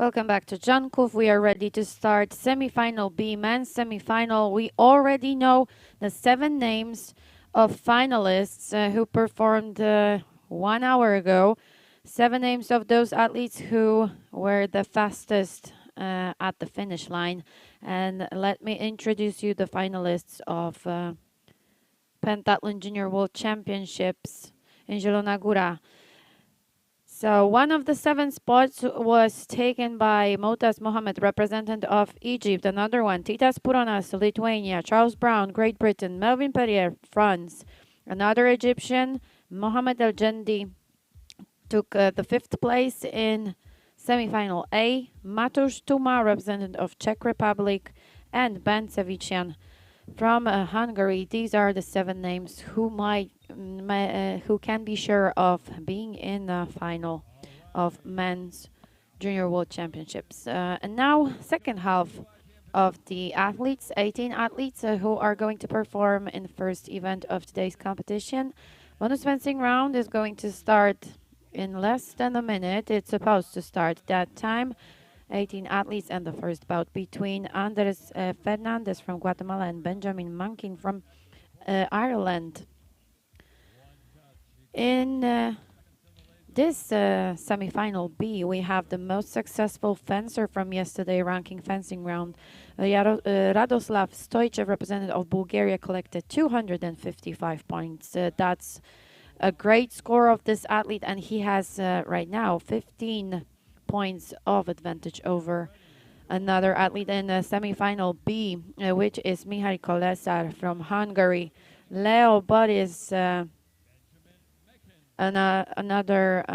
Welcome back to Jankov. We are ready to start semi-final B, men's semi-final. We already know the 7 names of finalists who performed 1 hour ago. 7 names of those athletes who were the fastest at the finish line. And let me introduce you the finalists of Pentathlon Junior World Championships in Zielona Góra. So one of the 7 spots was taken by Motaz Mohamed, representative of Egypt. Another one, Titas Puronas, Lithuania. Charles Brown, Great Britain. Melvin Perrier, France. Another Egyptian, Mohamed El Jendi, took the 5th place in semifinal A. Mateusz Tuma, representative of Czech Republic. And Ben Sevician from Hungary. These are the 7 names who who can be sure of being in the final of men's junior world championships. And now, second half of the athletes, 18 athletes who are going to perform in the first event of today's competition. Bonus fencing round is going to start in less than a minute. It's supposed to start that time. 18 athletes and the first bout between Andres Fernandez from Guatemala and Benjamin Mankin from Ireland. In this semi-final B, we have the most successful fencer from yesterday ranking fencing round. Radoslav Stojcev, representative of Bulgaria, collected 255 points. That's a great score of this athlete, and he has right now 15 points of advantage over another athlete in the semi-final B, which is Mihai Kolesar from Hungary. Leo Boris, another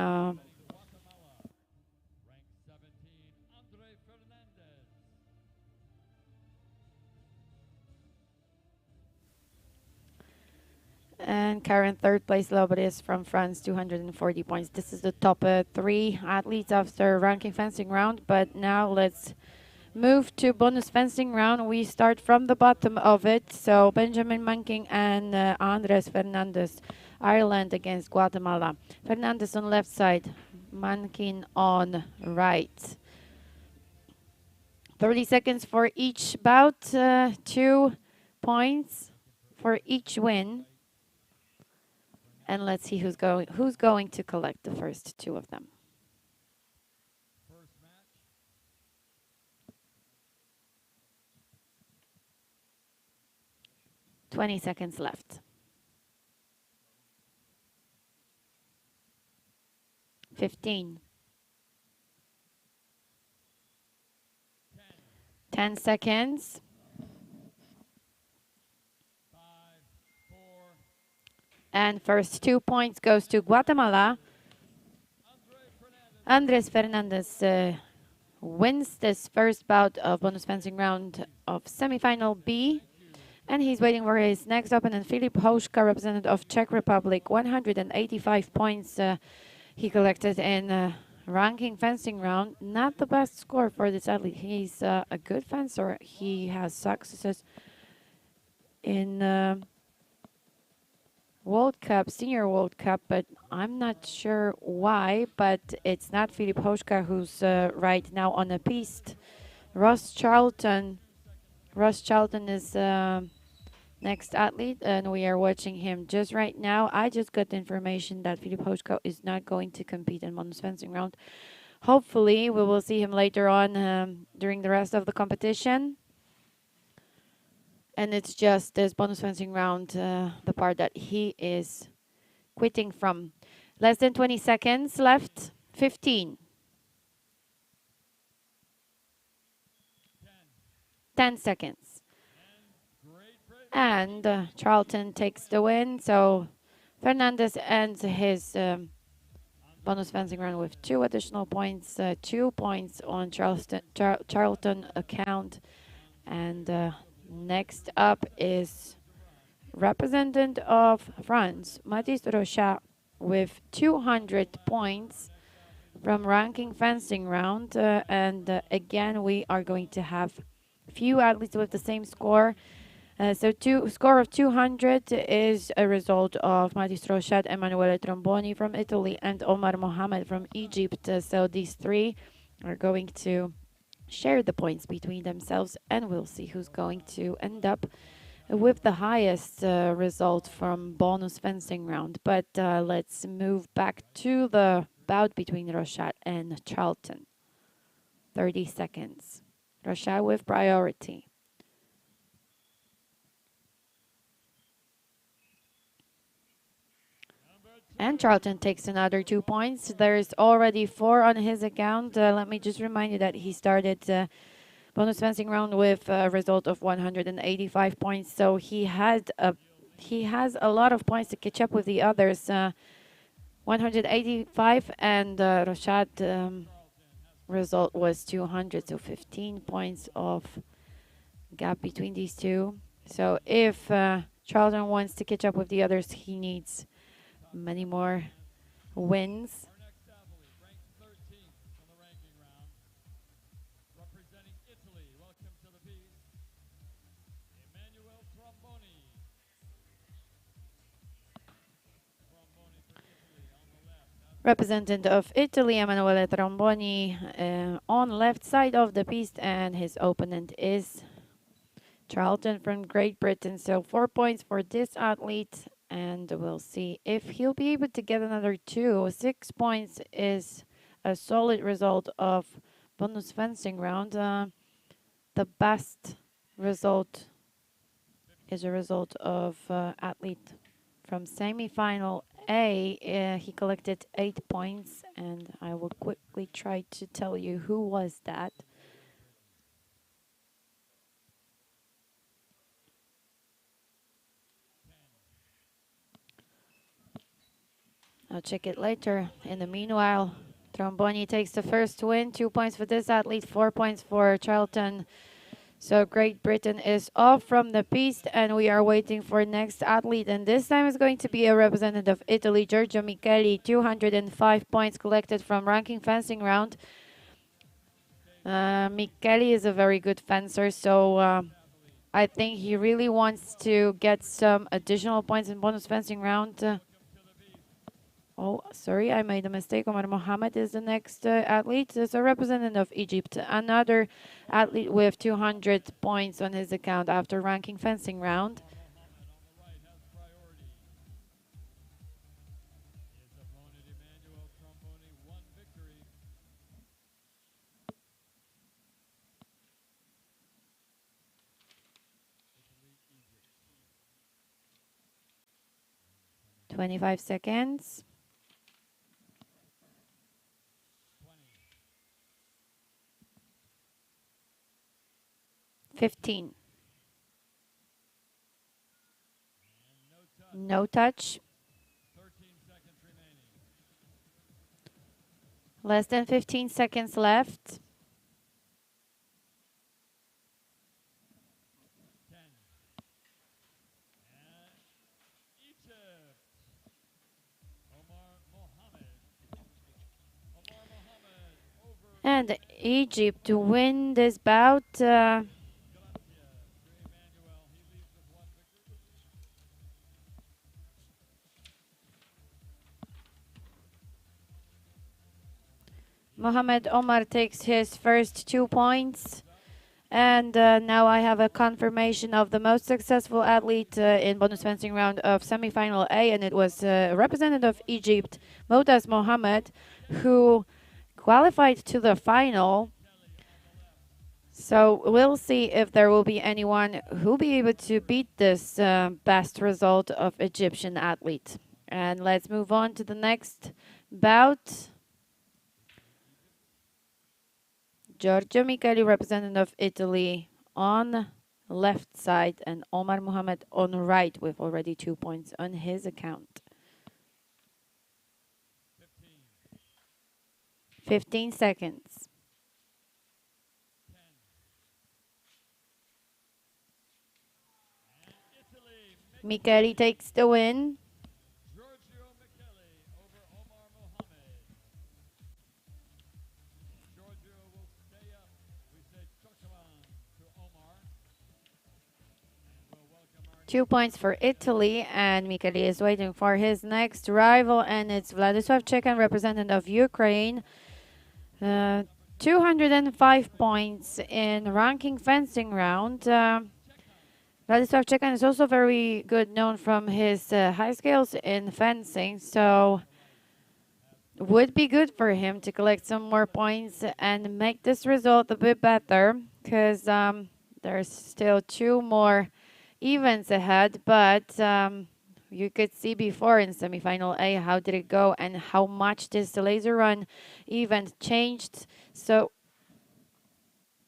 and current 3rd place Lobris from France, 240 points. This is the top 3 athletes after ranking fencing round, but now let's move to bonus fencing round. We start from the bottom of it. So Benjamin Manking and Andres Fernandez, Ireland against Guatemala. Fernandez on left side, Mankin on right. 30 seconds for each bout, 2 points for each win. And let's see who's going to collect the first 2 of them. 20 seconds left. 15. 10 seconds. And first 2 points goes to Guatemala. Andres Fernandez wins this first bout of bonus fencing round of semifinal B. And he's waiting for his next opponent, Filip Houška, representative of Czech Republic. 185 points he collected in ranking fencing round. Not the best score for this athlete. He's a good fencer. He has successes in World Cup, Senior World Cup, but I'm not sure why, but it's not Filip Houška who's right now on a piste. Ross Charlton is next athlete, and we are watching him just right now. I just got the information that Filip Houška is not going to compete in bonus fencing round. Hopefully, we will see him later on during the rest of the competition. And it's just this bonus fencing round, the part that he is quitting from. Less than 20 seconds left. 15. 10 seconds. And Charlton takes the win. So Fernandez ends his bonus fencing round with 2 additional points. 2 points on Charlton account. And next up is representative of France, Mathis Rochat, with 200 points from ranking fencing round. Again, we are going to have few athletes with the same score. So score of 200 is a result of Mathis Rochat, Emanuele Tromboni from Italy, and Omar Mohamed from Egypt. So these 3 are going to share the points between themselves, and we'll see who's going to end up with the highest result from bonus fencing round. But let's move back to the bout between Roshat and Charlton. 30 seconds. Roshat with priority. And Charlton takes another 2 points. There's already 4 on his account. Let me just remind you that he started bonus fencing round with a result of 185 points. So he has a lot of points to catch up with the others. 185 and Rashad result was 200, so 15 points of gap between these two. So if Charlton wants to catch up with the others, he needs many more wins. Our next athlete, ranked 13th on the ranking round, representing Italy. Welcome to the beast, Emanuele Tromboni. Tromboni for Italy on the left. Representative of Italy, Emanuele Tromboni, on left side of the piste, and his opponent is Charlton from Great Britain. So 4 points for this athlete, and we'll see if he'll be able to get another 2. 6 points is a solid result of bonus fencing round. The best result is a result of athlete from semi-final A. He collected 8 points, and I will quickly try to tell you who was that. I'll check it later. In the meanwhile, Tromboni takes the first win. 2 points for this athlete, 4 points for Charlton. So Great Britain is off from the piste, and we are waiting for next athlete. And this time is going to be a representative of Italy, Giorgio Mikali. 205 points collected from ranking fencing round. Mikali is a very good fencer, so I think he really wants to get some additional points in bonus fencing round. Oh, sorry, I made a mistake. Omar Mohammed is the next athlete. It's a representative of Egypt. Another athlete with 200 points on his account after ranking fencing round. Mohammed on the right has priority. His opponent, Emanuele Tromboni, 1 victory. Italy, Egypt. 25 seconds. 15. No touch. 13 seconds remaining. Less than 15 seconds left. 10. And Egypt. Omar Mohammed. Omar Mohammed over. And Egypt to win this bout. Gracias to Emanuele. He leaves with 1 victory. Mohamed Omar takes his first 2 points. And now I have a confirmation of the most successful athlete in bonus fencing round of semifinal A, and it was representative of Egypt, Modas Mohammed, who qualified to the final. So we'll see if there will be anyone who'll be able to beat this best result of Egyptian athlete. And let's move on to the next bout. Giorgio Mikali, representative of Italy, on left side, and Omar Mohammed on right with already 2 points on his account. 15 seconds. 10. And Italy. Mikali takes the win. Giorgio Mikali over Omar Mohammed. Giorgio will stay up. We say Chokran to Omar. And we'll welcome our 2 points for Italy, and Mikali is waiting for his next rival, and it's Władysław Czekan, representative of Ukraine. 205 points in ranking fencing round. Władysław Czekan is also very good known from his high skills in fencing, so would be good for him to collect some more points and make this result a bit better, because there's still two more events ahead, but you could see before in semifinal A how did it go and how much this laser run event changed. So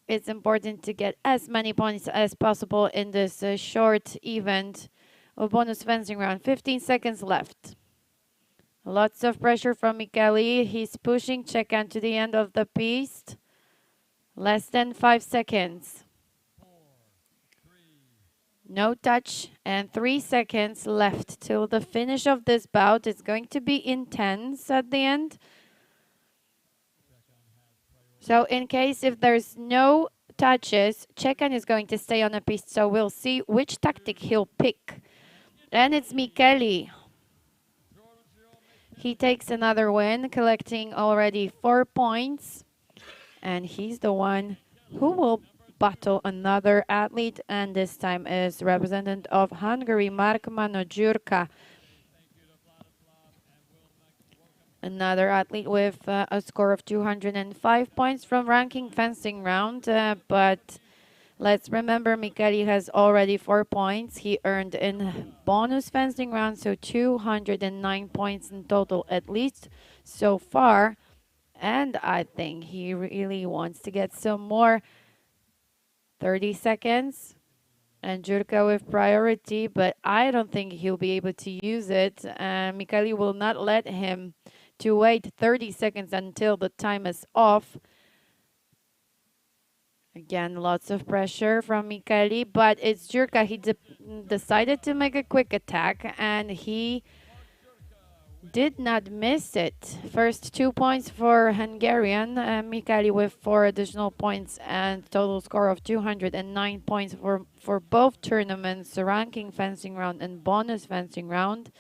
it's important to get as many points as possible in this short event of bonus fencing round. 15 seconds left. Lots of pressure from Mikali. He's pushing Czekan to the end of the piste. Less than 5 seconds. No touch and 3 seconds left till the finish of this bout. It's going to be intense at the end. So in case if there's no touches, Czekan is going to stay on the piste. So we'll see which tactic he'll pick. And it's Mikali. He takes another win, collecting already 4 points. And he's the one who will battle another athlete, and this time is representative of Hungary, Markmano Gyurka. Another athlete with a score of 205 points from ranking fencing round, but let's remember Mikali has already 4 points. He earned in bonus fencing round, so 209 points in total at least so far. And I think he really wants to get some more. 30 seconds. And Gyurka with priority, but I don't think he'll be able to use it. Mikali will not let him to wait 30 seconds until the time is off. Again, lots of pressure from Mikali, but it's Gyurka. He decided to make a quick attack, and he did not miss it. First 2 points for Hungarian. Mikali with 4 additional points and total score of 209 points for both tournaments, ranking fencing round and bonus fencing round.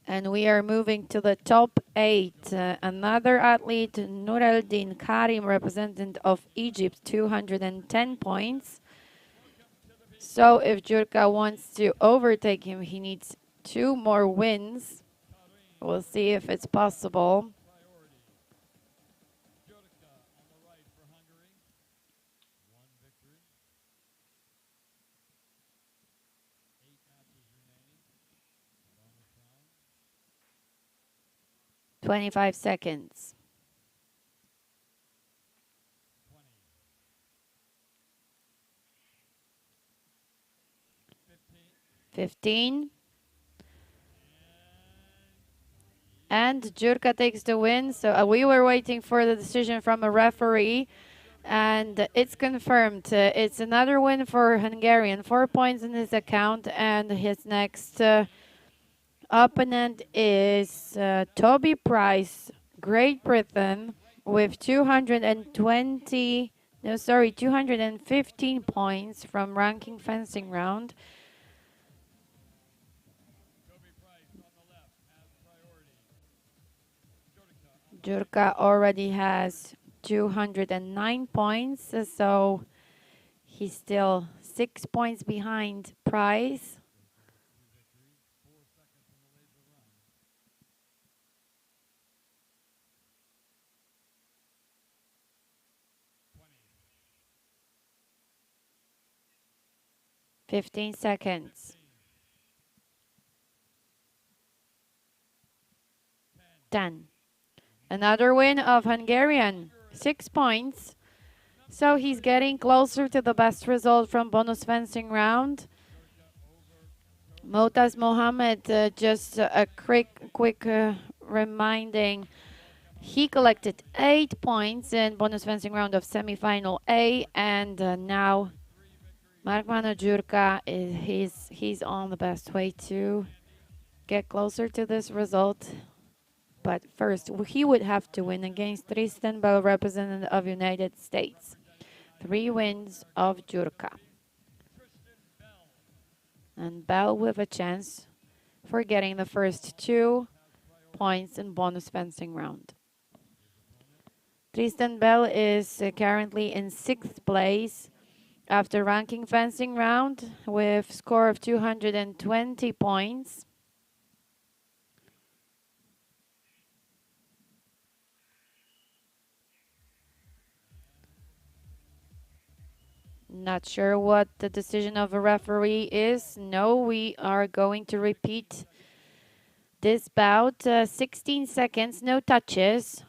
And we are moving to the top 8. Another athlete, Nureldin Karim, representative of Egypt, 210 points. So if Gyurka wants to overtake him, he needs 2 more wins. We'll see if it's possible. One victory. 8 matches remaining. Bonus round. 25 seconds. 20. 15. 15. And Gyurka takes the win. So we were waiting for the decision from a referee. And it's confirmed. It's another win for Hungarian. 4 points in his account. And his next opponent is Toby Price, Great Britain, with 215 points from ranking fencing round. Toby Price on the left has priority. Gyurka already has 209 points, so he's still 6 points behind Price. 4 seconds in the laser run. 20. 15 seconds. 10. Another win of Hungarian, 6 points. So he's getting closer to the best result from bonus fencing round. Motaz Mohammed, just a quick reminding. He collected 8 points in bonus fencing round of semifinal A, and now Markmano Gyurka he's on the best way to get closer to this result. But first, he would have to win against Tristan Bell, representative of United States. 3 wins of Gyurka. And Bell with a chance for getting the first 2 points in bonus fencing round. Tristan Bell is currently in 6th place after ranking fencing round with score of 220 points. Not sure what the decision of a referee is. No, we are going to repeat this bout. 16 seconds, no touches.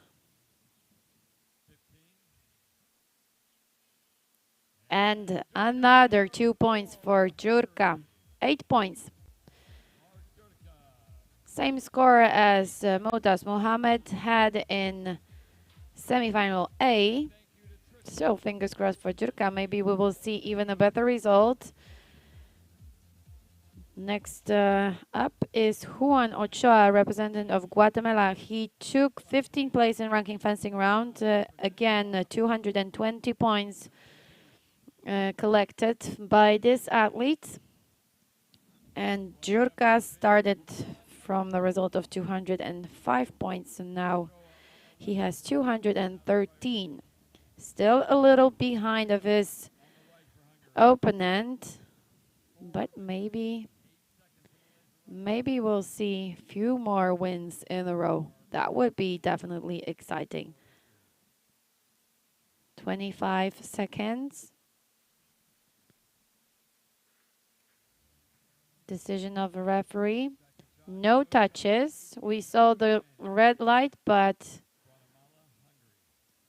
And another 2 points for Jurka. 8 points. Same score as Motas Mohammed had in semifinal A. So fingers crossed for Jurka. Maybe we will see even a better result. Next up is Juan Ochoa, representative of Guatemala. He took 15th place in ranking fencing round. Again, 220 points collected by this athlete. And Jurka started from the result of 205 points, and now he has 213. Still a little behind of his opponent, but maybe we'll see few more wins in a row. That would be definitely exciting. 25 seconds. Decision of a referee. No touches. We saw the red light, but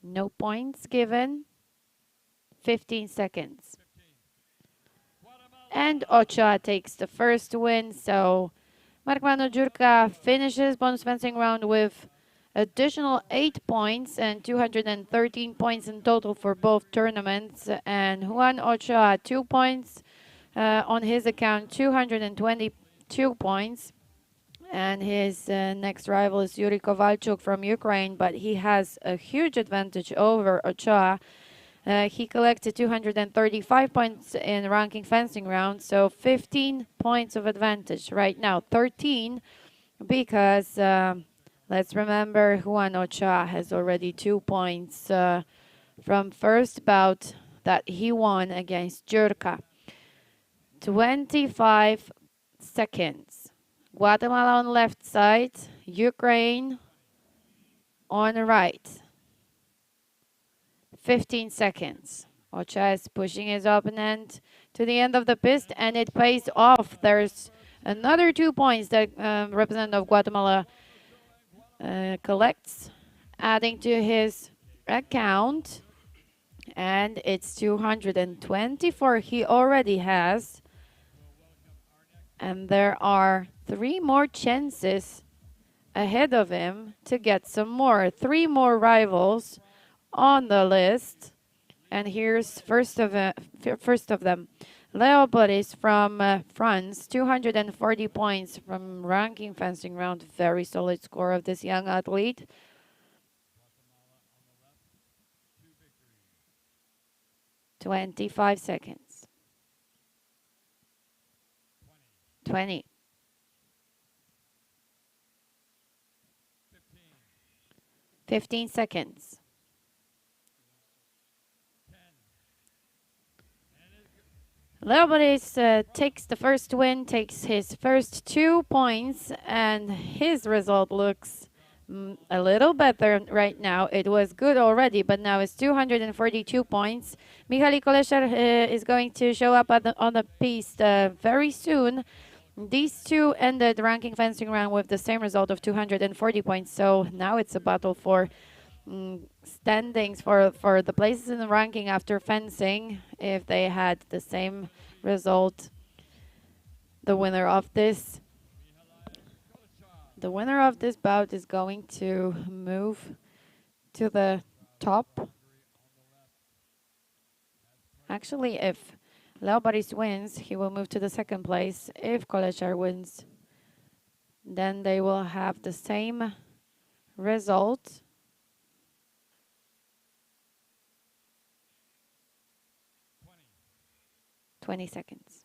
no points given. 15 seconds. And Ochoa takes the first win. So Markmano Jurka finishes bonus fencing round with additional 8 points and 213 points in total for both tournaments. And Juan Ochoa, 2 points on his account, 222 points. And his next rival is Yuri Kovalchuk from Ukraine, but he has a huge advantage over Ochoa. He collected 235 points in ranking fencing round, so 15 points of advantage right now. 13 because let's remember Juan Ochoa has already 2 points from first bout that he won against Jurka. 25 seconds. Guatemala on left side, Ukraine on the right. 15 seconds. Ochoa is pushing his opponent to the end of the pist, and it pays off. There's another 2 points that representative of Guatemala collects, adding to his account, and it's 224 he already has. And there are 3 more chances ahead of him to get some more. 3 more rivals on the list. And here's first of them. Leo Boris from France, 240 points from ranking fencing round. Very solid score of this young athlete. 25 seconds. 20. 15 seconds. Leopoldis takes the first win, takes his first 2 points, and his result looks a little better right now. It was good already, but now it's 242 points. Mikali Kolesher is going to show up on the piste very soon. These two ended ranking fencing round with the same result of 240 points, so now it's a battle for standings for the places in the ranking after fencing. If they had the same result, the winner of this bout is going to move to the top. Actually, if Leo Boris wins, he will move to the second place. If Koleshar wins, then they will have the same result. 20 seconds.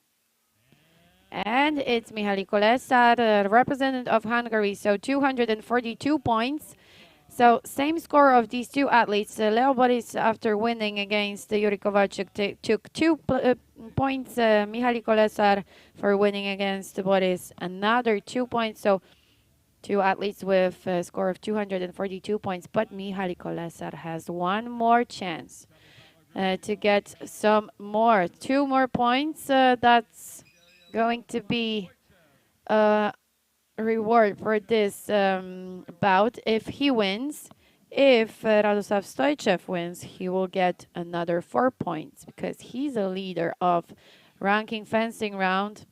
And it's Mikali Kolesar, representative of Hungary, so 242 points. So same score of these two athletes. Leo Boris, after winning against Yuri Kowalczyk, took 2 points. Mikali Kolesar for winning against Boris, another 2 points. So two athletes with a score of 242 points. But Mikali Kolesar has one more chance to get some more. 2 more points. That's going to be a reward for this bout if he wins. If Radoslav Stoichev wins, he will get another 4 points because he's a leader of ranking fencing round.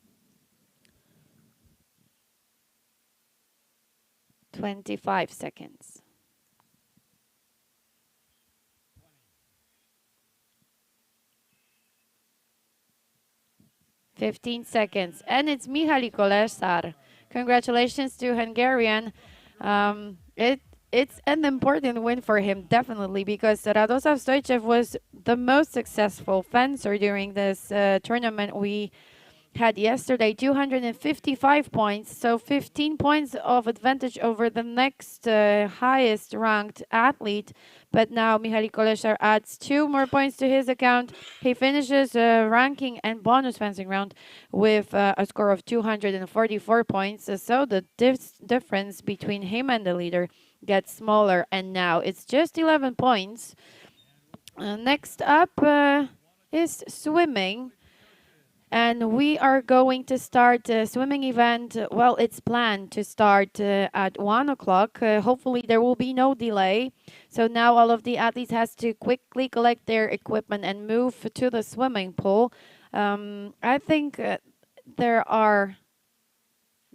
25 seconds. 15 seconds. And it's Mikali Kolesar. Congratulations to Hungarian. It's an important win for him, definitely, because Radoslav Stoichev was the most successful fencer during this tournament we had yesterday, 255 points, so 15 points of advantage over the next highest ranked athlete. But now Mikali Kolesar adds 2 more points to his account. He finishes ranking and bonus fencing round with a score of 244 points. So the difference between him and the leader gets smaller, and now it's just 11 points. Next up is swimming. And we are going to start a swimming event. Well, it's planned to start at 1 o'clock. Hopefully there will be no delay. So now all of the athletes has to quickly collect their equipment and move to the swimming pool. I think there are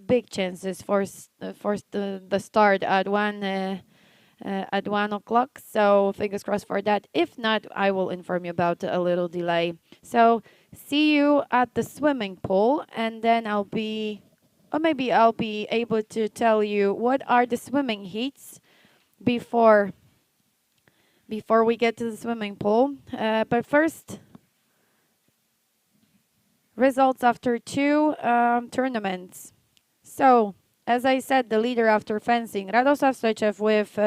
big chances for the start at 1 o'clock. So fingers crossed for that. If not, I will inform you about a little delay. So see you at the swimming pool, and then I'll be able to tell you what are the swimming heats before we get to the swimming pool. But first, results after 2 tournaments. So, as I said, the leader after fencing, Radoslav Stoichev with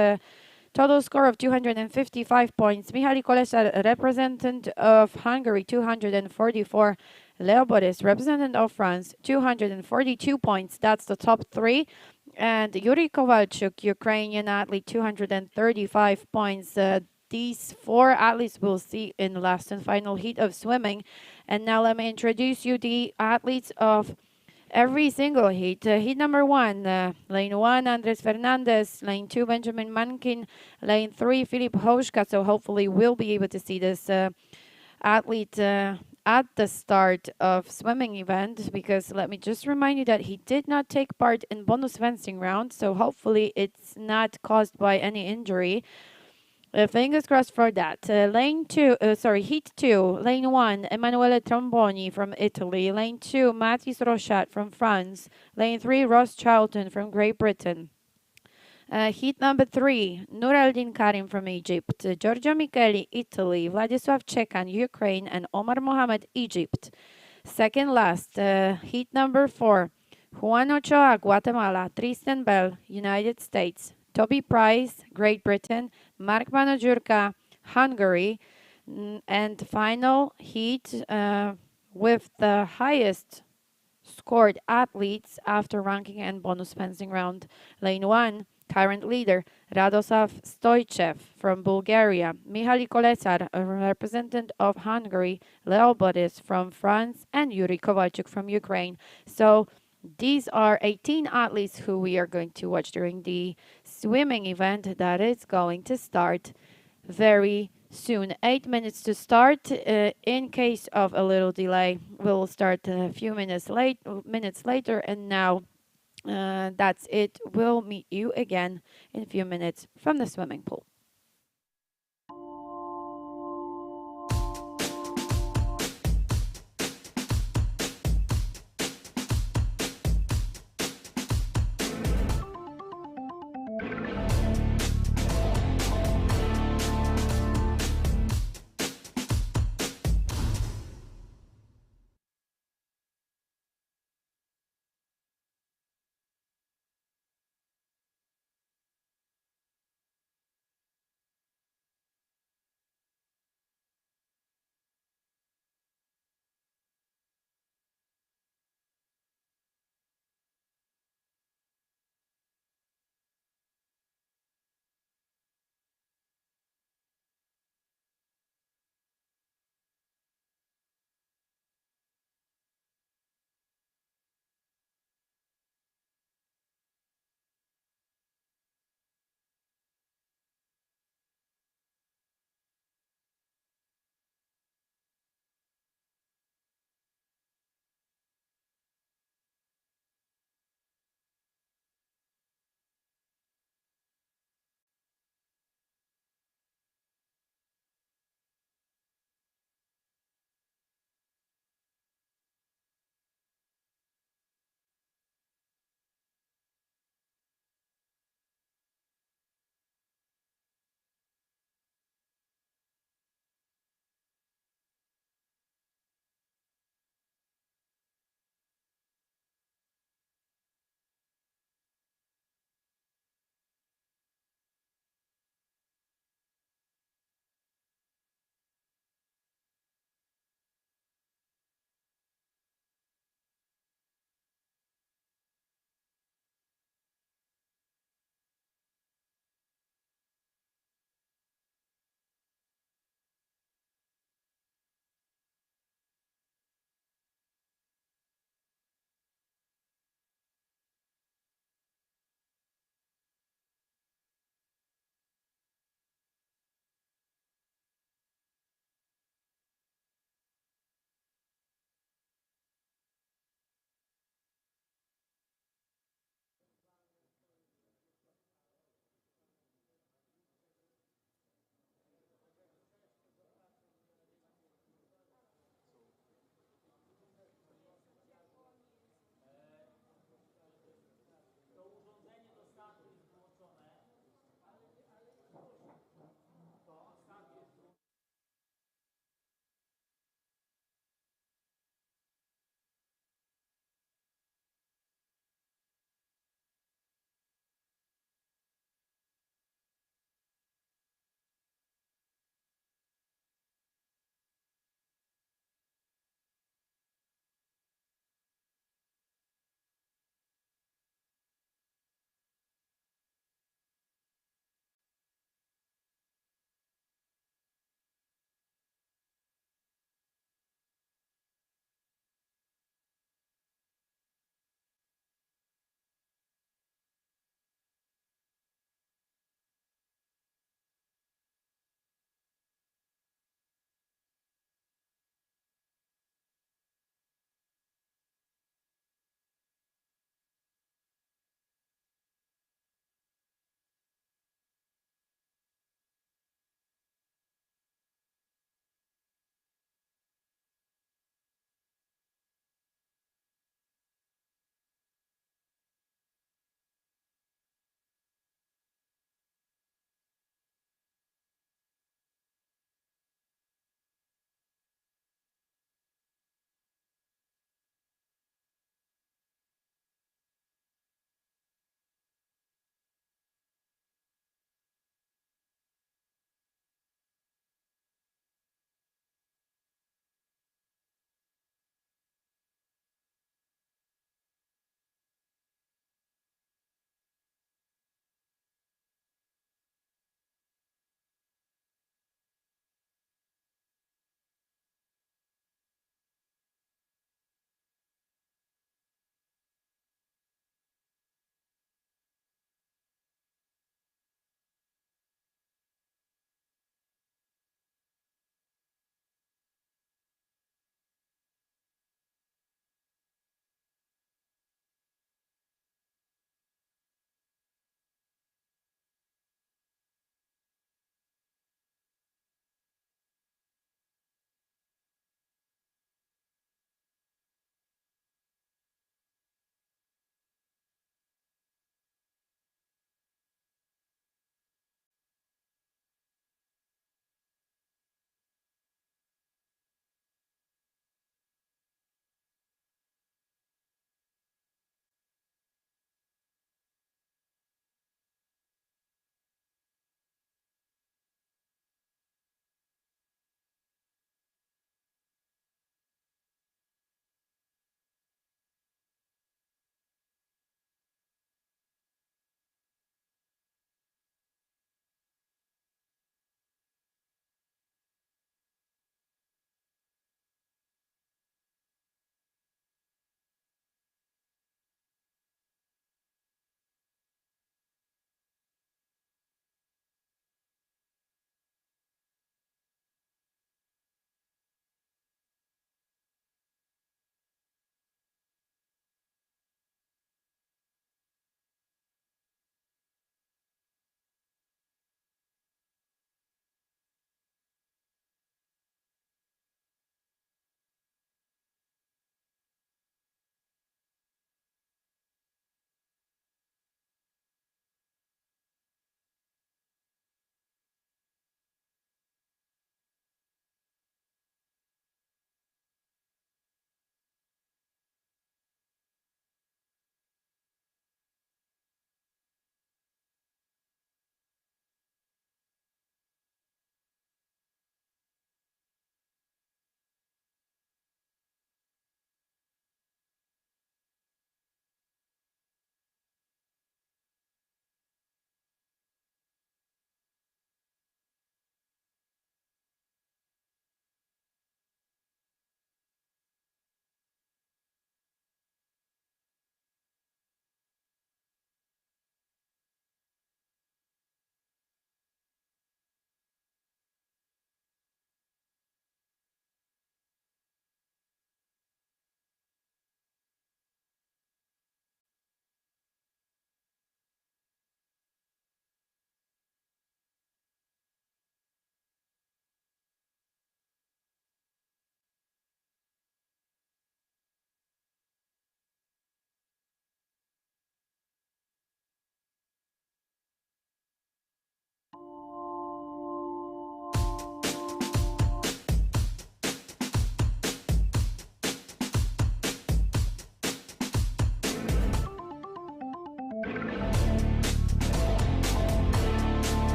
total score of 255 points. Mikali Kolesar, representative of Hungary, 244. Leo Boris, representative of France, 242 points. That's the top 3. And Yuri Kowalczyk, Ukrainian athlete, 235 points. These 4 athletes we'll see in the last and final heat of swimming. And now let me introduce you the athletes of every single heat. Heat number 1, lane 1, Andres Fernandez. Lane 2, Benjamin Mankin. Lane 3, Filip Hoška. So hopefully we'll be able to see this athlete at the start of swimming event, because let me just remind you that he did not take part in bonus fencing round. So hopefully it's not caused by any injury. Fingers crossed for that. Heat 2, lane 1, Emanuele Tromboni from Italy. Lane 2, Mathis Rochat from France. Lane 3, Ross Charlton from Great Britain. Heat number 3, Nur Eldin Karim from Egypt. Giorgio Mikali, Italy. Vladislav Chekan, Ukraine. And Omar Mohamed, Egypt. Second last, heat number 4, Juan Ochoa, Guatemala. Tristan Bell, United States. Toby Price, Great Britain. Mark Manojurka, Hungary. And final heat with the highest scored athletes after ranking and bonus fencing round. Lane 1, current leader, Radoslav Stoichev from Bulgaria. Mikali Kolesar, a representative of Hungary. Leo Boris from France. And Yuri Kowalczyk from Ukraine. So these are 18 athletes who we are going to watch during the swimming event that is going to start very soon. 8 minutes to start. In case of a little delay, we'll start a few minutes later. And now that's it. We'll meet you again in a few minutes from the swimming pool.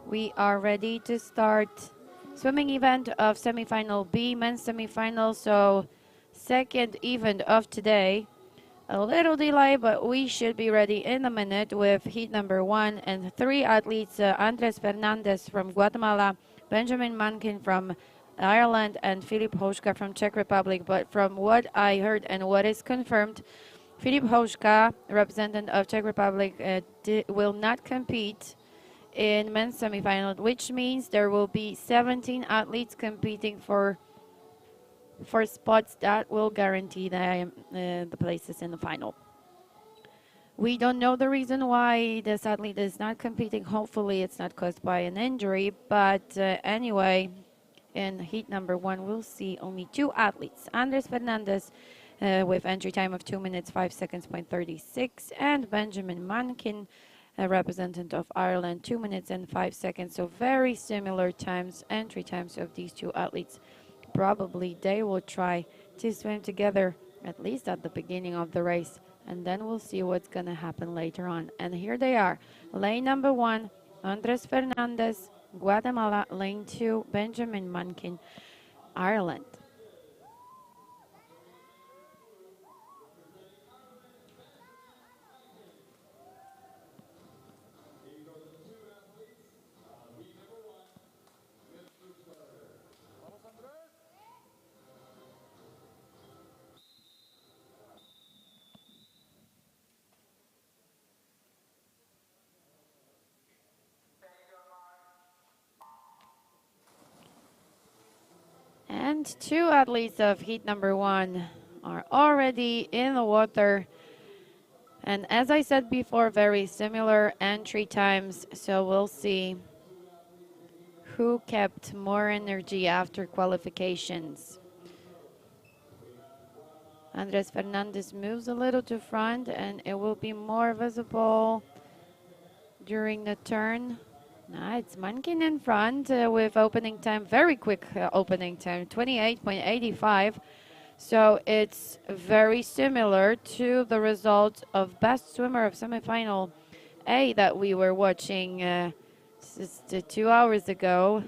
We are ready to start swimming event of semifinal B, men's semifinal. So second event of today. A little delay, but we should be ready in a minute with heat number 1 and 3 athletes, Andres Fernandez from Guatemala, Benjamin Mankin from Ireland, and Filip Houška from Czech Republic. But from what I heard and what is confirmed, Filip Houška, representative of Czech Republic, will not compete in men's semifinal, which means there will be 17 athletes competing for spots that will guarantee the places in the final. We don't know the reason why this athlete is not competing. Hopefully it's not caused by an injury, but anyway, in heat number 1 we'll see only 2 athletes. Andres Fernandez with entry time of 2 minutes 5 seconds point 36, and Benjamin Mankin, a representative of Ireland, 2 minutes and 5 seconds. So very similar times, entry times of these 2 athletes. Probably they will try to swim together, at least at the beginning of the race, and then we'll see what's going to happen later on. And here they are. Lane number 1, Andres Fernandez, Guatemala. Lane 2, Benjamin Mankin, Ireland. And 2 athletes of heat number 1 are already in the water. And as I said before, very similar entry times. So we'll see who kept more energy after qualifications. Andres Fernandez moves a little to front, and it will be more visible during the turn. Now it's Mankin in front with opening time, very quick opening time, 28.85. So it's very similar to the result of best swimmer of semifinal A that we were watching just 2 hours ago.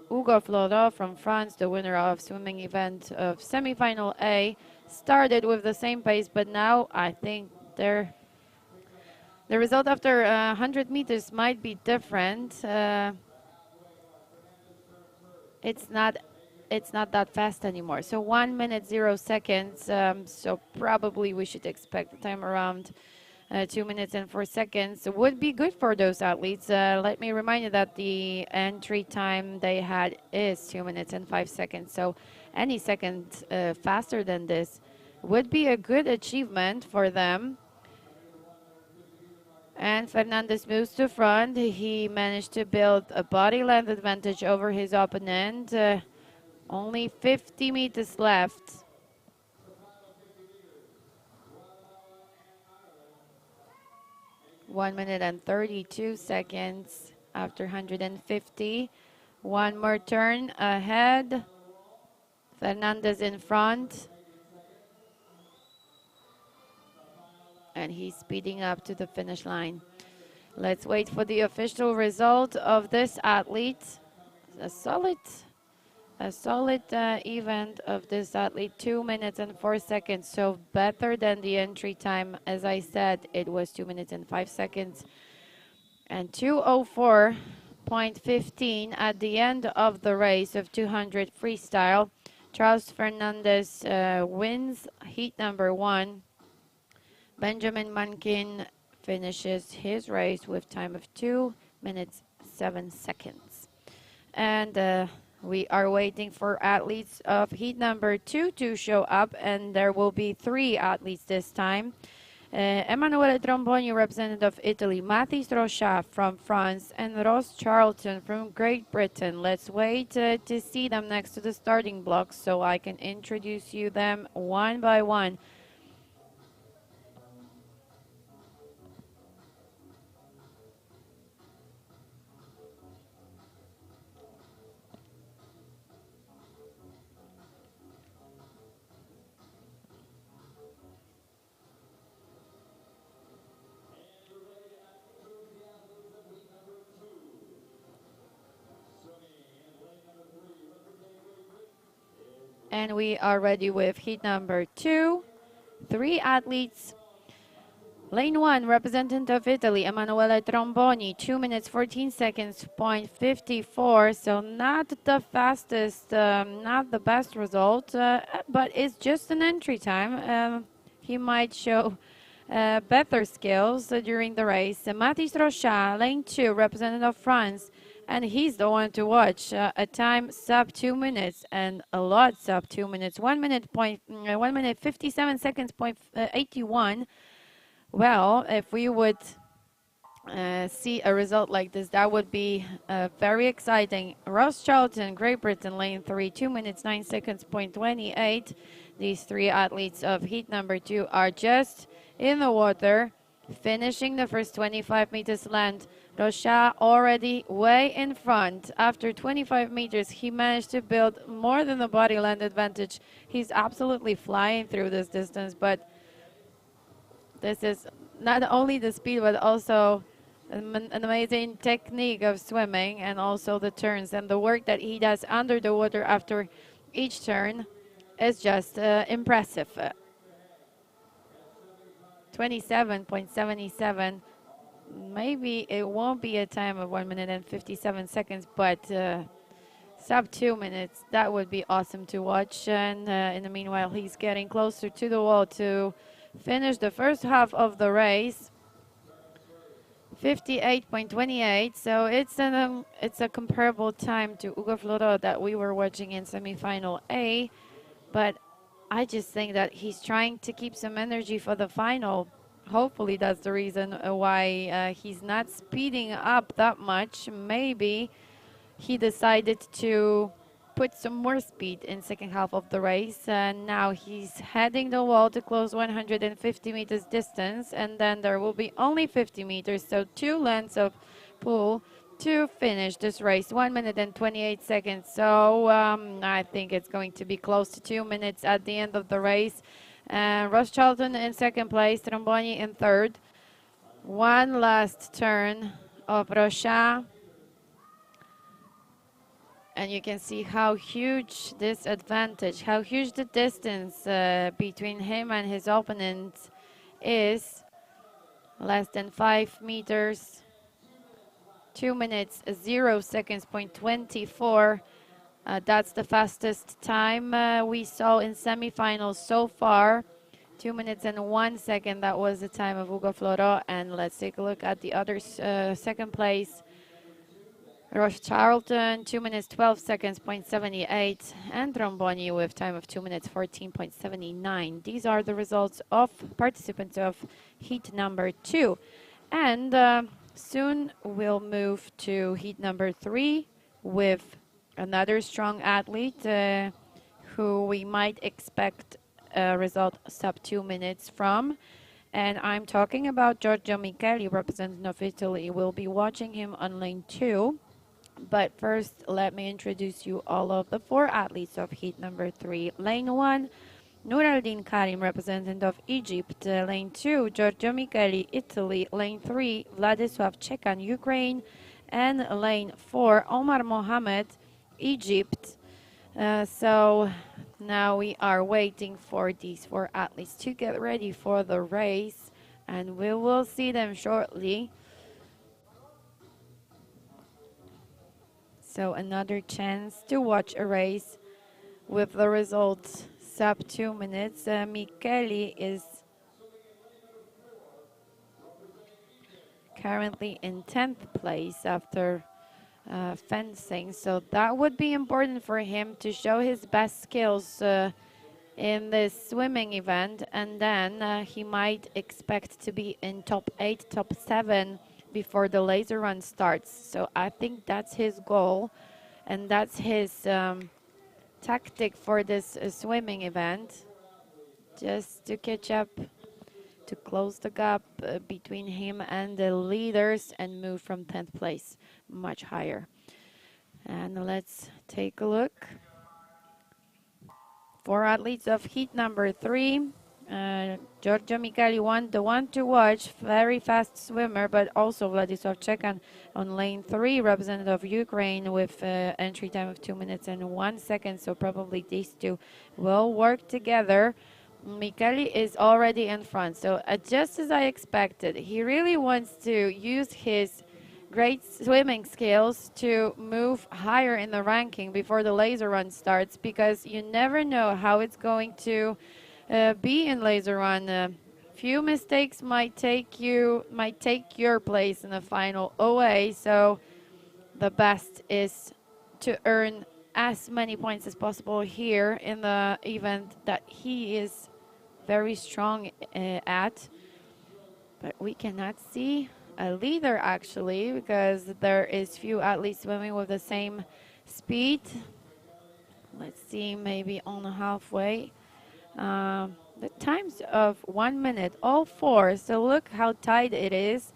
Hugo Florent from France, the winner of swimming event of semifinal A, started with the same pace, but now I think the result after 100 meters might be different. It's not that fast anymore. So 1 minute 0 seconds. So probably we should expect the time around 2 minutes and 4 seconds. Would be good for those athletes. Let me remind you that the entry time they had is 2 minutes and 5 seconds. So any second faster than this would be a good achievement for them. And Fernandez moves to front. He managed to build a body length advantage over his opponent. Only 50 meters left. One minute and 32 seconds after 150. One more turn ahead. Fernandez in front. And he's speeding up to the finish line. Let's wait for the official result of this athlete. A solid event of this athlete, 2 minutes and 4 seconds. So better than the entry time. As I said, it was 2 minutes and 5 seconds. And 2:04.15 at the end of the race of 200 freestyle. Charles Fernandez wins heat number 1. Benjamin Mankin finishes his race with time of 2 minutes 7 seconds. And we are waiting for athletes of heat number 2 to show up, and there will be 3 athletes this time. Emanuele Tromboni, representative of Italy, Mathis Rochat from France, and Ross Charlton from Great Britain. Let's wait to see them next to the starting blocks so I can introduce you them one by one. And we are ready with heat number 2. 3 athletes. Lane 1, representative of Italy, Emanuele Tromboni, 2 minutes 14 seconds, point 54. So not the fastest, not the best result, but it's just an entry time. He might show better skills during the race. Mathis Rochat, lane 2, representative of France, and he's the one to watch. A time sub 2 minutes and a lot sub 2 minutes. 1 minute 1 minute 57 seconds point 81. Well, if we would see a result like this, that would be very exciting. Ross Charlton, Great Britain, lane 3, 2 minutes 9 seconds point 28. These 3 athletes of heat number 2 are just in the water, finishing the first 25 meters land. Rochat already way in front. After 25 meters, he managed to build more than the body land advantage. He's absolutely flying through this distance, but this is not only the speed, but also an amazing technique of swimming, and also the turns and the work that he does under the water after each turn is just impressive. 27.77. Maybe it won't be a time of 1 minute and 57 seconds, but sub 2 minutes, that would be awesome to watch. And in the meanwhile, he's getting closer to the wall to finish the first half of the race. 58.28, so it's a comparable time to Ugo Floro that we were watching in semifinal A, but I just think that he's trying to keep some energy for the final. Hopefully that's the reason why he's not speeding up that much. Maybe he decided to put some more speed in second half of the race, and now he's heading the wall to close 150 meters distance, and then there will be only 50 meters, so 2 lengths of pool to finish this race. 1 minute and 28 seconds, so I think it's going to be close to 2 minutes at the end of the race. Ross Charlton in second place, Tromboni in third. One last turn of Rochat, and you can see how huge this advantage, how huge the distance between him and his opponent is. Less than 5 meters. 2 minutes 0 seconds point 24. That's the fastest time we saw in semifinals so far. 2 minutes and 1 second. That was the time of Ugo Floro. And let's take a look at the other second place. Ross Charlton, 2 minutes 12 seconds point 78, and Tromboni with time of 2 minutes 14.79. These are the results of participants of heat number 2. And soon we'll move to heat number 3 with another strong athlete who we might expect a result sub 2 minutes from. And I'm talking about Giorgio Mikali, representative of Italy. We'll be watching him on lane 2. But first, let me introduce you all of the 4 athletes of heat number 3. Lane 1, Nur al-Din Karim, representative of Egypt. Lane 2, Giorgio Mikali, Italy. Lane 3, Vladislav Chekan, Ukraine. And lane 4, Omar Mohamed, Egypt. So now we are waiting for these 4 athletes to get ready for the race, and we will see them shortly. So another chance to watch a race with the results sub 2 minutes. Mikali is currently in 10th place after fencing, so that would be important for him to show his best skills in this swimming event, and then he might expect to be in top 8, top 7 before the laser run starts. So I think that's his goal, and that's his tactic for this swimming event, just to catch up, to close the gap between him and the leaders and move from 10th place much higher. And let's take a look. 4 athletes of heat number 3. Giorgio Mikali won, the one to watch, very fast swimmer, but also Władysław Czekan on lane 3, representative of Ukraine with entry time of 2 minutes and 1 second, so probably these two will work together. Mikali is already in front, so just as I expected, he really wants to use his great swimming skills to move higher in the ranking before the laser run starts, because you never know how it's going to be in laser run. Few mistakes might take your place in the final away, so the best is to earn as many points as possible here in the event that he is very strong at. But we cannot see a leader actually, because there is few athletes swimming with the same speed. Let's see, maybe on halfway. The times of 1 minute, all four. So look how tight it is,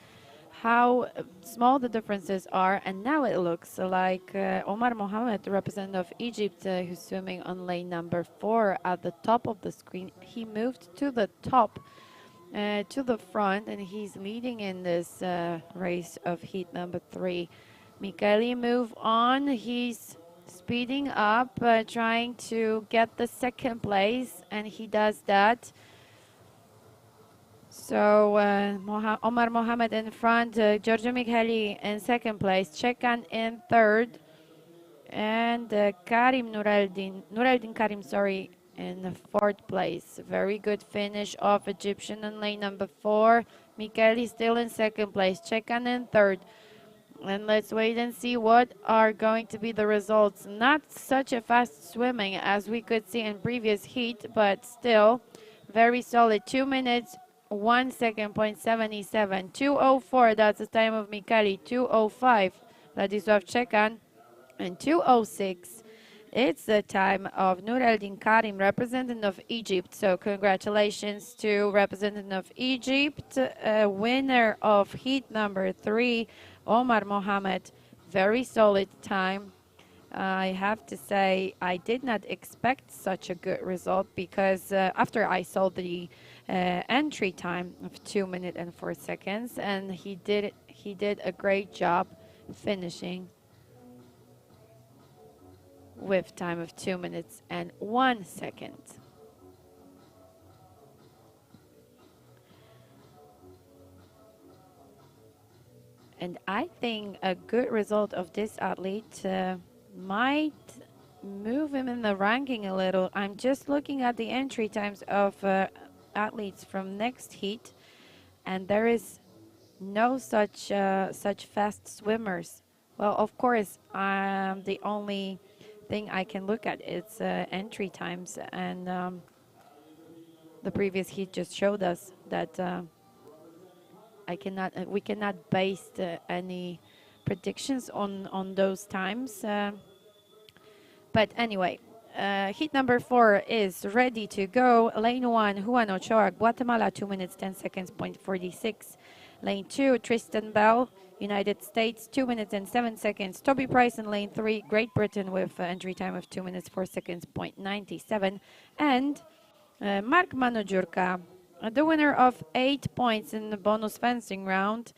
how small the differences are. And now it looks like Omar Mohammed, representative of Egypt, who's swimming on lane number 4 at the top of the screen. He moved to the top, to the front, and he's leading in this race of heat number 3. Mikali move on. He's speeding up, trying to get the second place, and he does that. So Omar Mohammed in front, Giorgio Mikali in second place, Czekan in third, and Nureldin Karim, sorry, in the fourth place. Very good finish of Egyptian in lane number 4. Mikali still in second place, Czekan in third. And let's wait and see what are going to be the results. Not such a fast swimming as we could see in previous heat, but still very solid. 2 minutes, 1 second, 0.77. 2:04, that's the time of Mikali. 2:05, Władysław Czekan. And 2:06, it's the time of Nureldin Karim, representative of Egypt. So congratulations to representative of Egypt, winner of heat number 3, Omar Mohammed. Very solid time. I have to say I did not expect such a good result, because after I saw the entry time of 2 minutes and 4 seconds, and he did a great job finishing with time of 2 minutes and 1 second. And I think a good result of this athlete might move him in the ranking a little. I'm just looking at the entry times of athletes from next heat, and there is no such fast swimmers. Well, of course, the only thing I can look at is entry times, and the previous heat just showed us that we cannot base any predictions on those times. But anyway, heat number 4 is ready to go. Lane 1, Juan Ochoa, Guatemala, 2 minutes 10 seconds, 0.46. Lane 2, Tristan Bell, United States, 2 minutes and 7 seconds. Toby Price in lane 3, Great Britain, with entry time of 2 minutes 4 seconds, 0.97. And Mark Manojurka, the winner of 8 points in the bonus fencing round,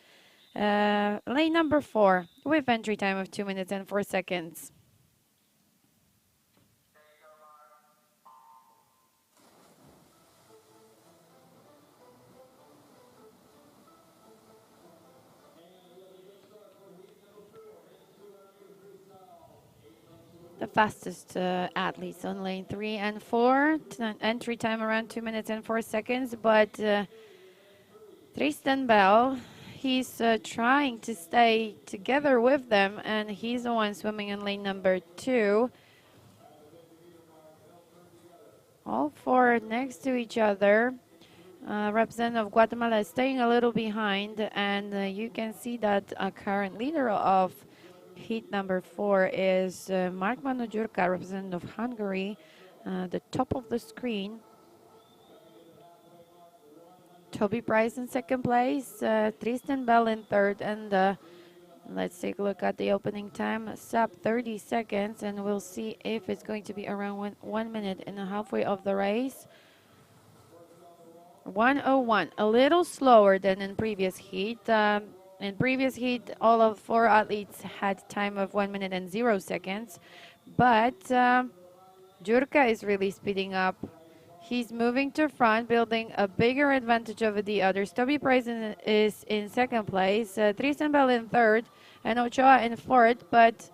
lane number 4, with entry time of 2 minutes and 4 seconds. The fastest athletes on lane 3 and 4. Entry time around 2 minutes and 4 seconds. But Tristan Bell, he's trying to stay together with them, and he's the one swimming in lane number 2. All 4 next to each other. Representative of Guatemala is staying a little behind, and you can see that a current leader of heat number 4 is Mark Manojurka, representative of Hungary, the top of the screen. Toby Price in second place, Tristan Bell in third, and let's take a look at the opening time, sub 30 seconds, and we'll see if it's going to be around 1 minute and a halfway of the race. 1:01, a little slower than in previous heat. In previous heat, all of four athletes had time of 1 minute and 0 seconds, but Jurka is really speeding up. He's moving to front, building a bigger advantage over the others. Toby Price is in second place, Trisenbel in third, and Ochoa in fourth, but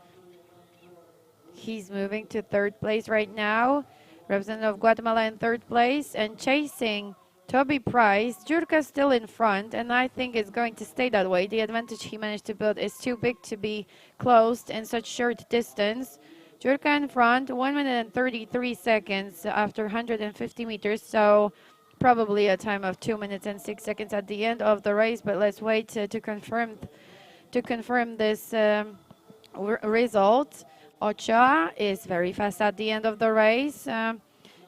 he's moving to third place right now. Representative of Guatemala in third place and chasing Toby Price. Jurka still in front, and I think it's going to stay that way. The advantage he managed to build is too big to be closed in such short distance. Jurka in front, 1 minute and 33 seconds after 150 meters, so probably a time of 2 minutes and 6 seconds at the end of the race, but let's wait to confirm this result. Ochoa is very fast at the end of the race.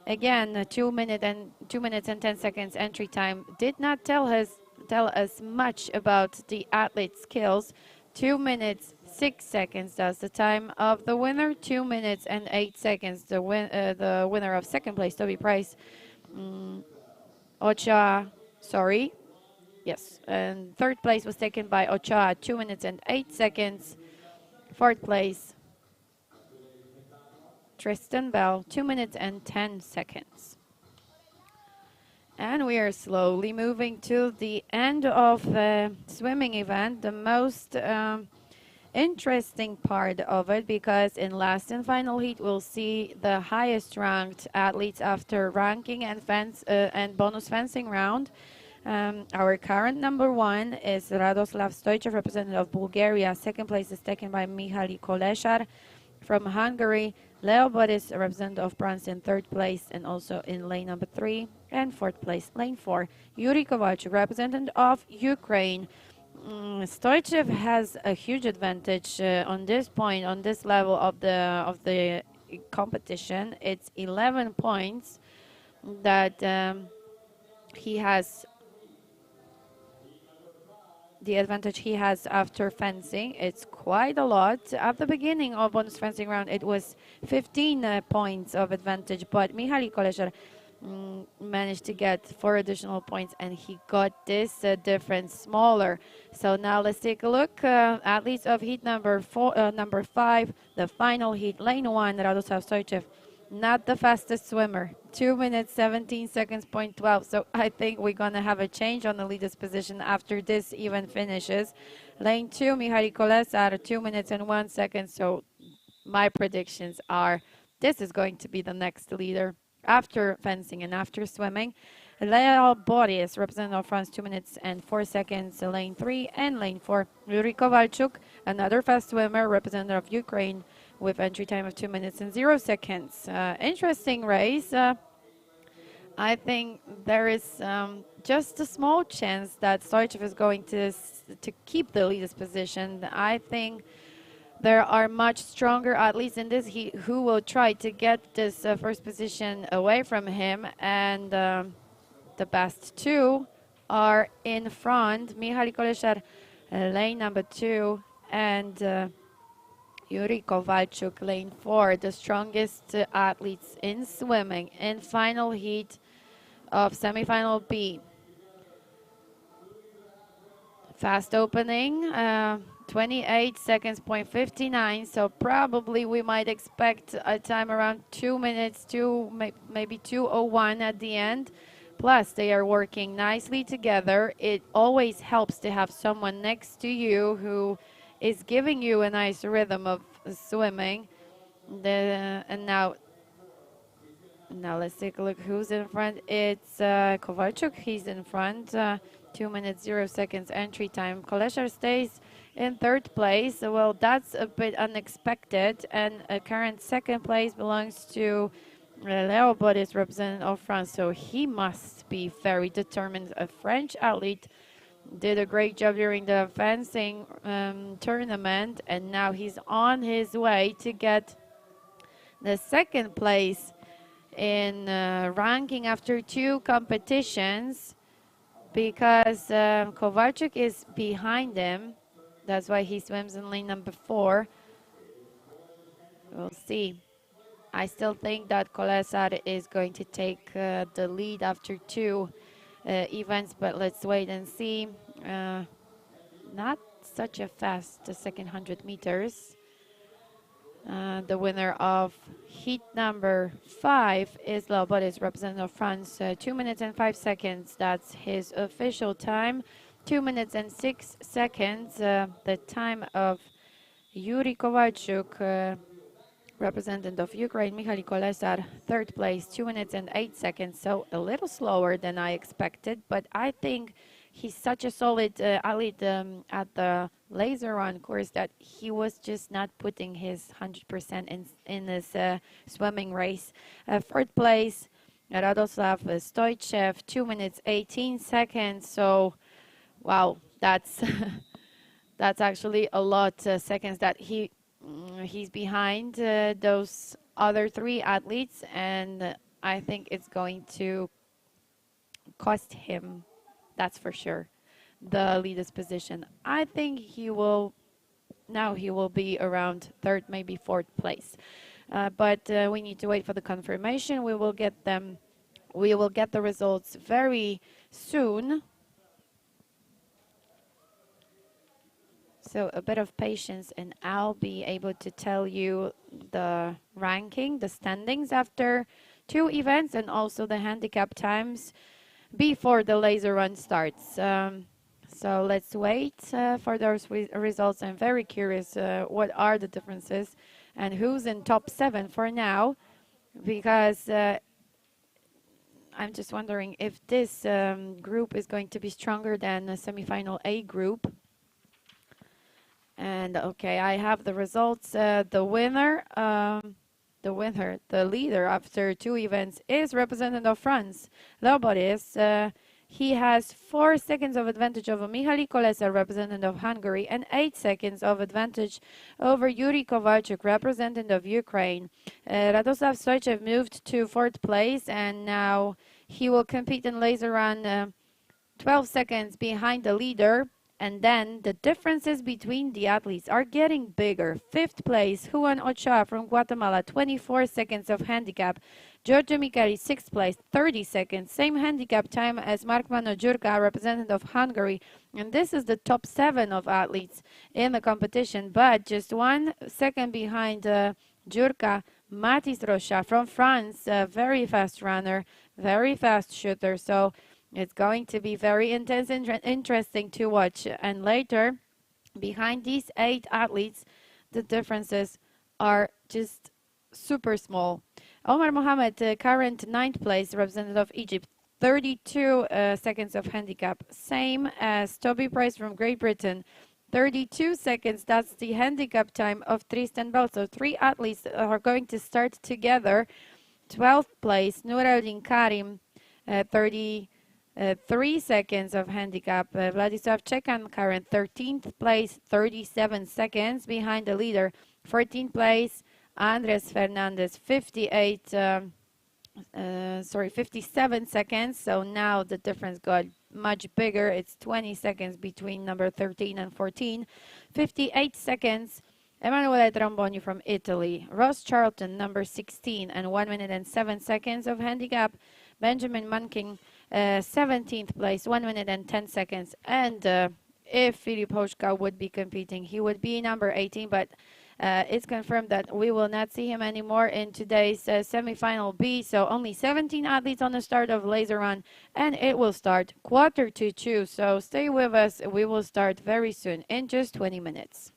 Again, 2 minutes and 10 seconds entry time did not tell us much about the athlete's skills. 2 minutes 6 seconds. That's the time of the winner. 2 minutes and 8 seconds. The winner of second place, Toby Price. Ochoa, sorry, yes. And third place was taken by Ochoa. 2 minutes and 8 seconds. Fourth place, Tristan Bell, 2 minutes and 10 seconds. And we are slowly moving to the end of the swimming event, the most interesting part of it, because in last and final heat we'll see the highest ranked athletes after ranking and bonus fencing round. Our current number one is Radoslav Stojcev, representative of Bulgaria. Second place is taken by Mikali Kolesar from Hungary. Leo Boris, a representative of France, in third place and also in lane number 3. And fourth place, lane 4, Yuri Kovalchuk, representative of Ukraine. Stoichev has a huge advantage on this point, on this level of the competition. It's 11 points that he has. The advantage he has after fencing, it's quite a lot. At the beginning of bonus fencing round, it was 15 points of advantage, but Mihaly Kolesar managed to get 4 additional points, and he got this difference smaller. So now let's take a look. Athletes of heat number 5, the final heat, lane 1, Radoslav Stojcev. Not the fastest swimmer, 2 minutes 17 seconds, point 12. So I think we're gonna have a change on the leader's position after this event finishes. Lane 2, Mihaly Kolesar, 2 minutes and 1 second. So my predictions are this is going to be the next leader after fencing and after swimming. Leo Boris, representative of France, 2 minutes and 4 seconds, lane 3, and lane 4, Yuri Kovalchuk, another fast swimmer, representative of Ukraine, with entry time of 2 minutes and 0 seconds. Interesting race. I think there is just a small chance that Stoichev is going to keep the leader's position. I think there are much stronger athletes in this heat who will try to get this first position away from him, and the best two are in front. Mihaly Kolesar, lane number 2, and Yuri Kovalchuk, lane 4, the strongest athletes in swimming in final heat of semifinal B. Fast opening, 28 seconds, point 59. So probably we might expect a time around 2 minutes, maybe 2:01 at the end. Plus, they are working nicely together. It always helps to have someone next to you who is giving you a nice rhythm of swimming. And now let's take a look who's in front. It's Kovalchuk. He's in front. 2 minutes 0 seconds entry time. Kolesar stays in third place. Well, that's a bit unexpected. And current second place belongs to Leo Boris, representative of France. So he must be very determined. A French athlete, did a great job during the fencing tournament, and now he's on his way to get the second place in ranking after 2 competitions, because Kovalchuk is behind him. That's why he swims in lane number 4. We'll see. I still think that Kolesar is going to take the lead after 2 events, but let's wait and see. Not such a fast the second 100 meters. The winner of heat number 5 is Laboris, representative of France. 2 minutes and 5 seconds. That's his official time. 2 minutes and 6 seconds. The time of Yuri Kovalchuk, representative of Ukraine. Mikali Kolesar, third place, 2 minutes and 8 seconds. So a little slower than I expected, but I think he's such a solid athlete at the laser run course that he was just not putting his 100% in this swimming race. Fourth place, Radoslav Stoichev, 2 minutes 18 seconds. So, wow, that's that's actually a lot seconds that he's behind those other 3 athletes, and I think it's going to cost him, that's for sure, the leader's position. I think he will be around third, maybe fourth place. But we need to wait for the confirmation. We will get them. We will get the results very soon. So a bit of patience, and I'll be able to tell you the ranking, the standings after 2 events, and also the handicap times before the laser run starts. So let's wait for those results. I'm very curious what are the differences and who's in top 7 for now, because I'm just wondering if this group is going to be stronger than the semifinal A group. And okay, I have the results. The leader after 2 events is representative of France, Laboris. He has 4 seconds of advantage over Mikali Kolesa, representative of Hungary, and 8 seconds of advantage over Yuri Kovalchuk, representative of Ukraine. Radoslav Stoichev moved to 4th place, and now he will compete in laser run 12 seconds behind the leader. And then the differences between the athletes are getting bigger. 5th place, Juan Ochoa from Guatemala, 24 seconds of handicap. Giorgio Mikali, 6th place, 30 seconds. Same handicap time as Mark Jurka, representative of Hungary. And this is the top 7 of athletes in the competition. But just 1 second behind Jurka, Mathis Rocha from France, a very fast runner, very fast shooter. So it's going to be very intense and interesting to watch. And later, behind these 8 athletes, the differences are just super small. Omar Mohamed, current 9th place, representative of Egypt, 32 seconds of handicap. Same as Toby Price from Great Britain, 32 seconds. That's the handicap time of Tristan Bell. So 3 athletes are going to start together. 12th place, Nuruddin Karim, 3 seconds of handicap. Vladislav Chekan, current 13th place, 37 seconds behind the leader. 14th place, Andres Fernandez, 57 seconds. So now the difference got much bigger. It's 20 seconds between number 13 and 14. 58 seconds. Emanuele Tromboni from Italy. Ross Charlton, number 16, and 1 minute and 7 seconds of handicap. Benjamin Munking, 17th place, 1 minute and 10 seconds. And if Filip Hoška would be competing, he would be number 18, but it's confirmed that we will not see him anymore in today's semifinal B. So only 17 athletes on the start of laser run, and it will start 1:45. So stay with us. We will start very soon in just 20 minutes.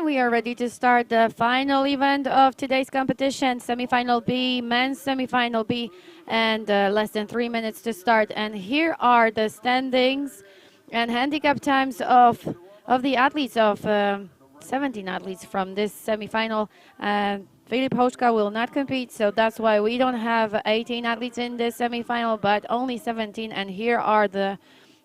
everyone. We are ready to start the final event of today's competition, semifinal B, men's semifinal B, and less than 3 minutes to start. And here are the standings and handicap times of the athletes, of 17 athletes from this semifinal. Filip Hoška will not compete, so that's why we don't have 18 athletes in this semifinal, but only 17. And here are the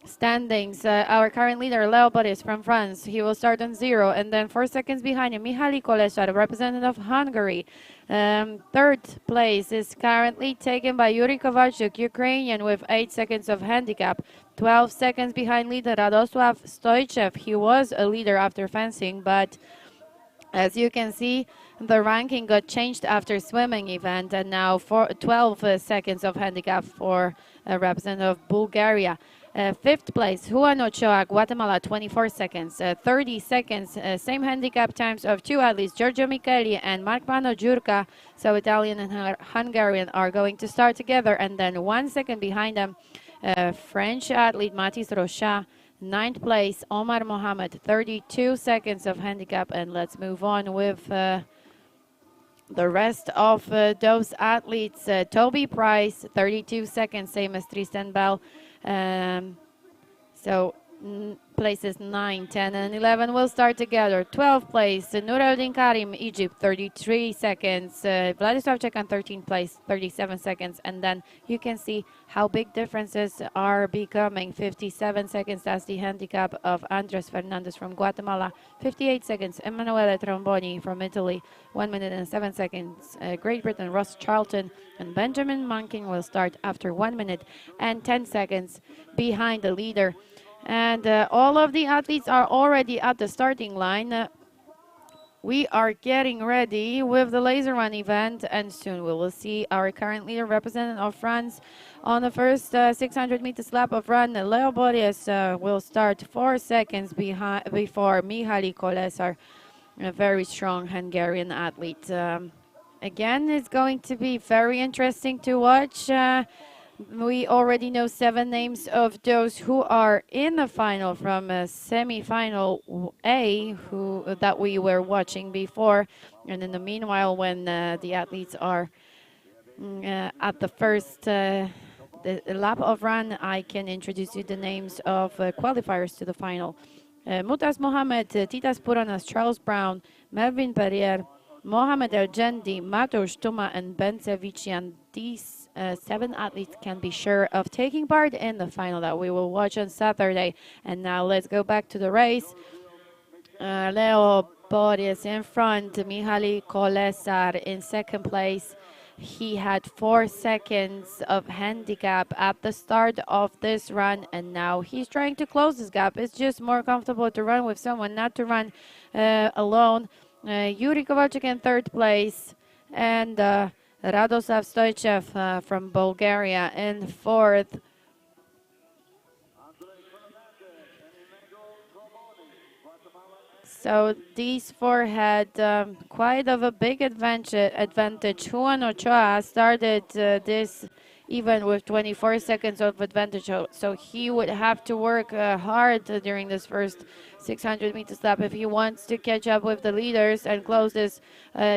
standings. Our current leader, Leo Boris from France, he will start on 0, and then 4 seconds behind him, Mikali Kolesar, representative of Hungary. Third place is currently taken by Yuri Kovalchuk, Ukrainian, with 8 seconds of handicap. 12 seconds behind leader Radoslav Stoichev. He was a leader after fencing, but as you can see, the ranking got changed after swimming event, and now for 12 seconds of handicap for a representative of Bulgaria. Fifth place, Juan Ochoa, Guatemala, 24 seconds. 30 seconds, same handicap times of two athletes, Giorgio Mikali and Markmano Jurka. So Italian and Hungarian are going to start together, and then 1 second behind them, French athlete Mathis Rocha. Ninth place, Omar Mohamed, 32 seconds of handicap. And let's move on with the rest of those athletes. Toby Price, 32 seconds, same as Tristan Bell. So places 9, 10, and 11 will start together. 12th place, Nuruddin Karim, Egypt, 33 seconds. Vladislav Čekan, 13th place, 37 seconds. And then you can see how big differences are becoming. 57 seconds, that's the handicap of Andres Fernandez from Guatemala. 58 seconds, Emanuele Tromboni from Italy. 1 minute and 7 seconds. Great Britain, Ross Charlton and Benjamin Manking will start after 1 minute and 10 seconds behind the leader. And all of the athletes are already at the starting line. We are getting ready with the laser run event, and soon we will see our current leader, representative of France, on the first 600 meters lap of run. Leo Boris will start 4 seconds before Mikali Kolesar, a very strong Hungarian athlete. Again, it's going to be very interesting to watch. We already know 7 names of those who are in the final from semi-final A, that we were watching before. And in the meanwhile, when the athletes are at the first the lap of run, I can introduce you the names of qualifiers to the final. Mutaz Mohamed, Titas Puranas, Charles Brown, Melvin Perrier, Mohamed El Jendi, Mateusz Tuma, and Bencevician. These 7 athletes can be sure of taking part in the final that we will watch on Saturday. And now let's go back to the race. Leo Boris in front, Mikali Kolesar in second place. He had 4 seconds of handicap at the start of this run, and now he's trying to close this gap. It's just more comfortable to run with someone, not to run alone. Yuri Kovalchuk in third place, and Radoslav Stoichev from Bulgaria in fourth. So these 4 had quite of a big advantage. Juan Ochoa started this even with 24 seconds of advantage, so he would have to work hard during this first 600 meters lap if he wants to catch up with the leaders and close this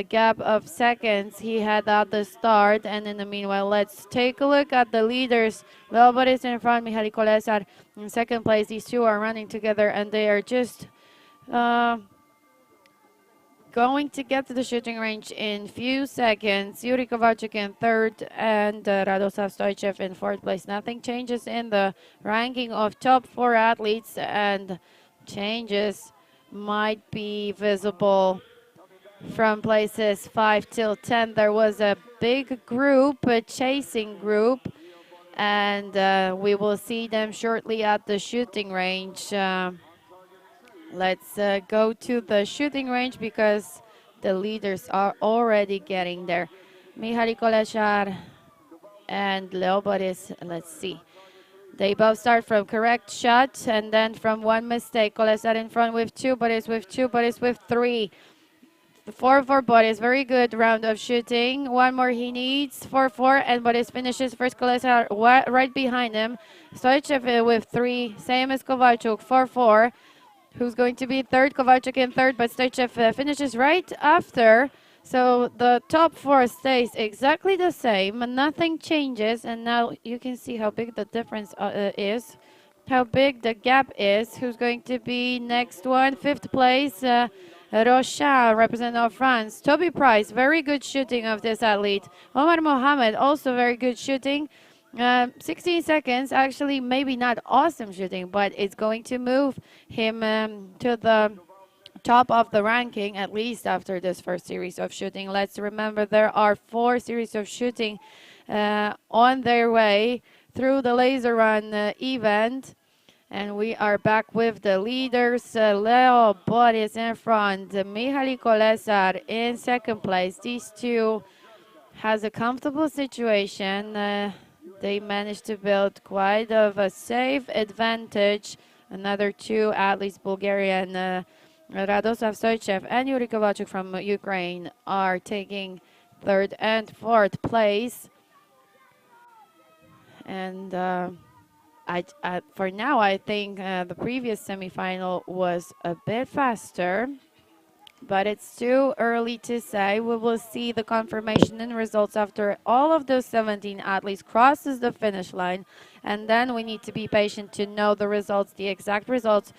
gap of seconds he had at the start. And in the meanwhile, let's take a look at the leaders. Leo Boris in front, Mikali Kolesar in second place. These 2 are running together, and they are just going to get to the shooting range in few seconds. Yuri Kovalchuk in third, and Radoslav Stoichev in fourth place. Nothing changes in the ranking of top 4 athletes, and changes might be visible from places 5 till 10. There was a big group, a chasing group, and we will see them shortly at the shooting range. Let's go to the shooting range because the leaders are already getting there. Mikali Kolesar and Leo Boris, let's see. They both start from correct shot, and then from 1 mistake. Kolesar in front with 2, Boris with 2, Boris with 3. 4 for Boris, very good round of shooting. 1 more he needs, 4-4, and Boris finishes first. Kolesar right behind him. Stoichev with 3, same as Kovalchuk, 4-4. who's going to be third. Kowalczyk in third, but Stoichev finishes right after. So the top four stays exactly the same, nothing changes, and now you can see how big the difference is, how big the gap is. Who's going to be next one? Fifth place, Rocha, representative of France. Toby Price, very good shooting of this athlete. Omar Mohamed, also very good shooting. 16 seconds, actually maybe not awesome shooting, but it's going to move him to the top of the ranking, at least after this first series of shooting. Let's remember there are 4 series of shooting on their way through the laser run event. And we are back with the leaders. Leo Boris in front, Mikali Kolesar in second place. These two has a comfortable situation. They managed to build quite of a safe advantage. Another 2 athletes, Bulgarian Radoslav Stoichev and Yuri Kowalczyk from Ukraine, are taking third and fourth place. And for now, I think the previous semifinal was a bit faster, but it's too early to say. We will see the confirmation and results after all of those 17 athletes crosses the finish line, and then we need to be patient to know the results, the exact results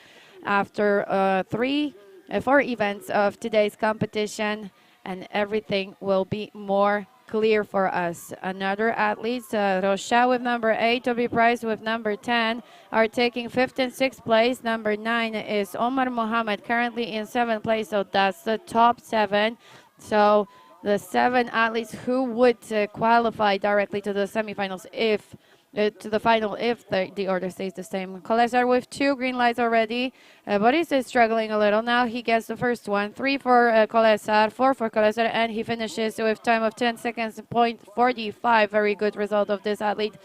after 4 events of today's competition, and everything will be more clear for us. Another athletes, Rocha with number 8, Toby Price with number 10, are taking 5th and 6th place. Number 9 is Omar Mohamed, currently in 7th place, so that's the top 7. So the 7 athletes who would qualify directly to the semifinals if to the final if the order stays the same. Kolesar with 2 green lights already. Boris is struggling a little. Now he gets the first one. 3 for Kolesar, 4 for Kolesar, and he finishes with time of 10 seconds, .45. Very good result of this athlete.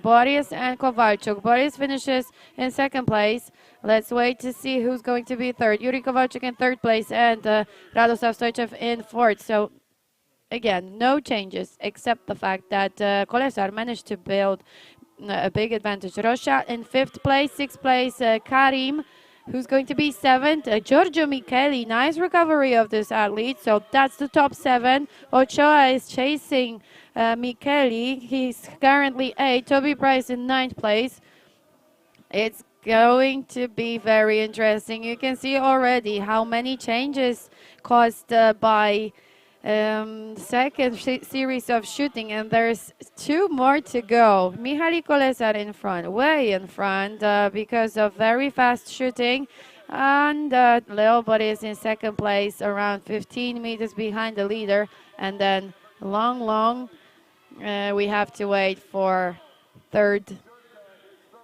Boris and Kowalczyk. Boris finishes in 2nd place. Let's wait to see who's going to be third. Yuri Kowalczyk in 3rd place and Radoslav Stoichev in 4th. So again, no changes except the fact that Kolesar managed to build a big advantage. Rocha in 5th place, 6th place, Karim, who's going to be 7th. Giorgio Mikali, nice recovery of this athlete. So that's the top 7. Ochoa is chasing Mikali. He's currently 8th. Toby Price in 9th place. It's going to be very interesting. You can see already how many changes caused by second series of shooting, and there's 2 more to go. Mihaly Kolesar in front, way in front, because of very fast shooting, and Leo Boris in 2nd place, around 15 meters behind the leader, and then long we have to wait for 3rd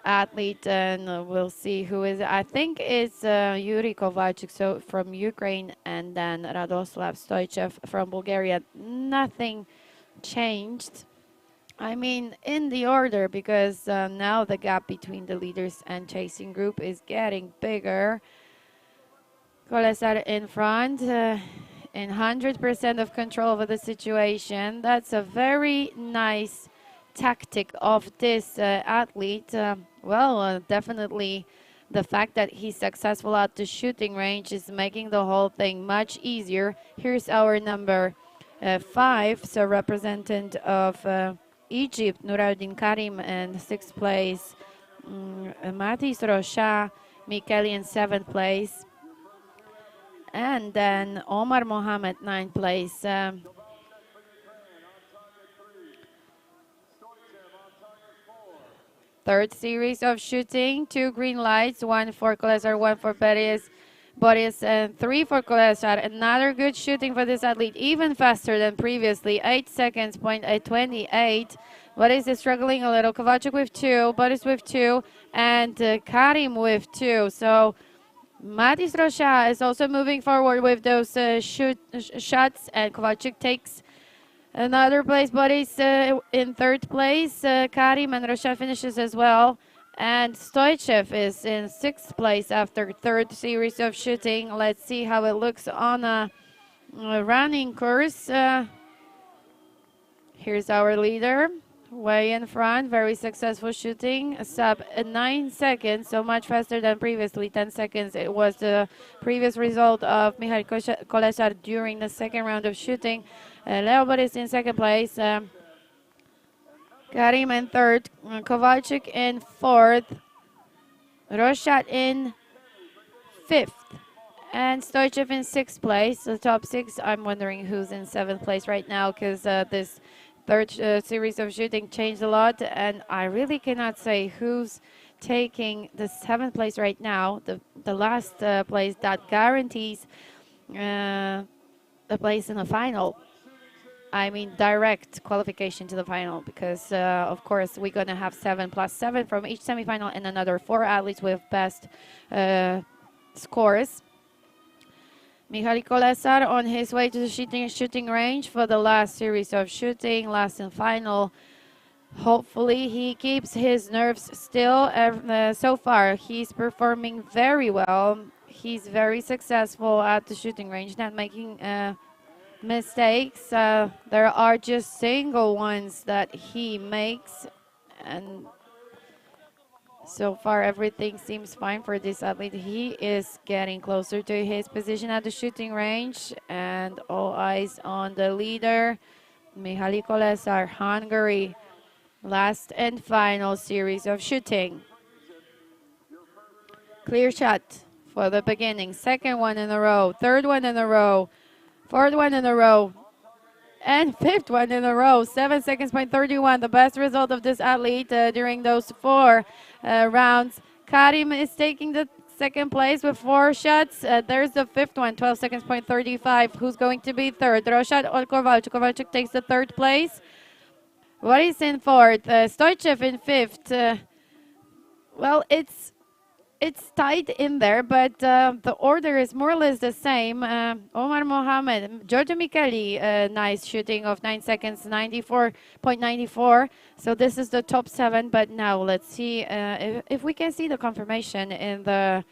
athlete, and we'll see who is. I think it's Yuri Kowalczyk, so from Ukraine, and then Radoslav Stoichev from Bulgaria. Nothing changed. I mean, in the order, because now the gap between the leaders and chasing group is getting bigger. Kolesar in front, in 100% of control over the situation. That's a very nice tactic of this athlete. Definitely the fact that he's successful at the shooting range is making the whole thing much easier. Here's our number 5, so representative of Egypt, Nuraudin Karim, in 6th place. Matis Rocha, Mikali in 7th place. And then Omar Mohamed, 9th place. Third series of shooting, 2 green lights, 1 for Kolesar, 1 for Boris, and 3 for Kolesar. Another good shooting for this athlete, even faster than previously, 8 seconds, .28. Boris is struggling a little. Kowalczyk with 2, Boris with 2, and Karim with 2. So Matis Rocha is also moving forward with those shots, and Kowalczyk takes another place. Boris in 3rd place. Karim and Rocha finishes as well. And Stoichev is in 6th place after 3rd series of shooting. Let's see how it looks on a running course. Here's our leader. way in front. Very successful shooting. A sub 9 seconds, so much faster than previously. 10 seconds. It was the previous result of Michal Kolesar during the second round of shooting. Leobor is in second place. Karim in third. Kowalczyk in fourth. Roshat in fifth. And Stoichev in sixth place. The top six, I'm wondering who's in seventh place right now because this third series of shooting changed a lot. And I really cannot say who's taking the seventh place right now. The last place that guarantees the place in the final. I mean, direct qualification to the final because, of course, we're going to have 7 plus 7 from each semifinal and another 4 athletes with best scores. Mikali Kolesar on his way to the shooting range for the last series of shooting, last and final. Hopefully he keeps his nerves still. So far, he's performing very well. He's very successful at the shooting range, not making mistakes. There are just single ones that he makes, and so far everything seems fine for this athlete. He is getting closer to his position at the shooting range, and all eyes on the leader, Michali Kolesar, Hungary. Last and final series of shooting. Clear shot for the beginning. Second one in a row, third one in a row, fourth one in a row, and fifth one in a row. 7 seconds, point 31. The best result of this athlete during those 4 rounds. Karim is taking the second place with 4 shots. There's the fifth one, 12 seconds, point 35. Who's going to be third? Roshat or Kowalczyk? Kowalczyk takes the third place. Boris in fourth. Stoichev in fifth. Well, it's tight in there, but the order is more or less the same. Omar Mohamed, Giorgio Mikali, nice shooting of 9 seconds, 94.94. So this is the top 7, but now let's see if we can see the confirmation in the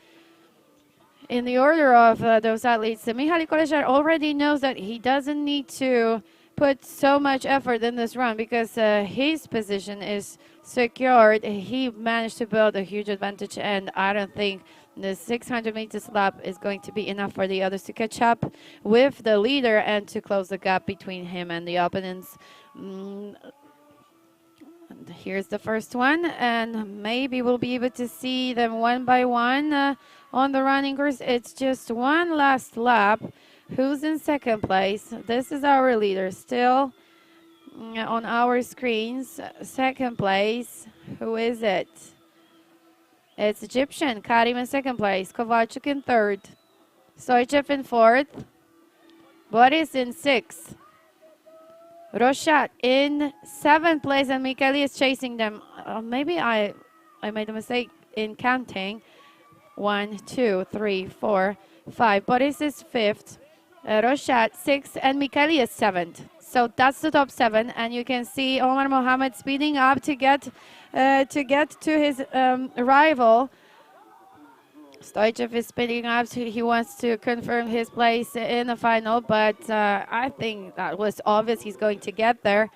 order of those athletes. Michal Kolesar already knows that he doesn't need to put so much effort in this run because his position is secured. He managed to build a huge advantage, and I don't think the 600 meters lap is going to be enough for the others to catch up with the leader and to close the gap between him and the opponents. And here's the first one, and maybe we'll be able to see them one by one on the running course. It's just one last lap. Who's in second place? This is our leader still on our screens. Second place. Who is it? It's Egyptian. Karim in second place. Kowalczyk in third. Stoichev in fourth. Boris in sixth. Roshat in seventh place, and Mikali is chasing them. Maybe I made a mistake in counting. 1, 2, 3, 4, 5. Boris is fifth. Roshat sixth, and Mikali is seventh. So that's the top 7, and you can see Omar Mohamed speeding up to get to his rival. Stoichev is speeding up. He wants to confirm his place in the final, but I think that was obvious he's going to get there.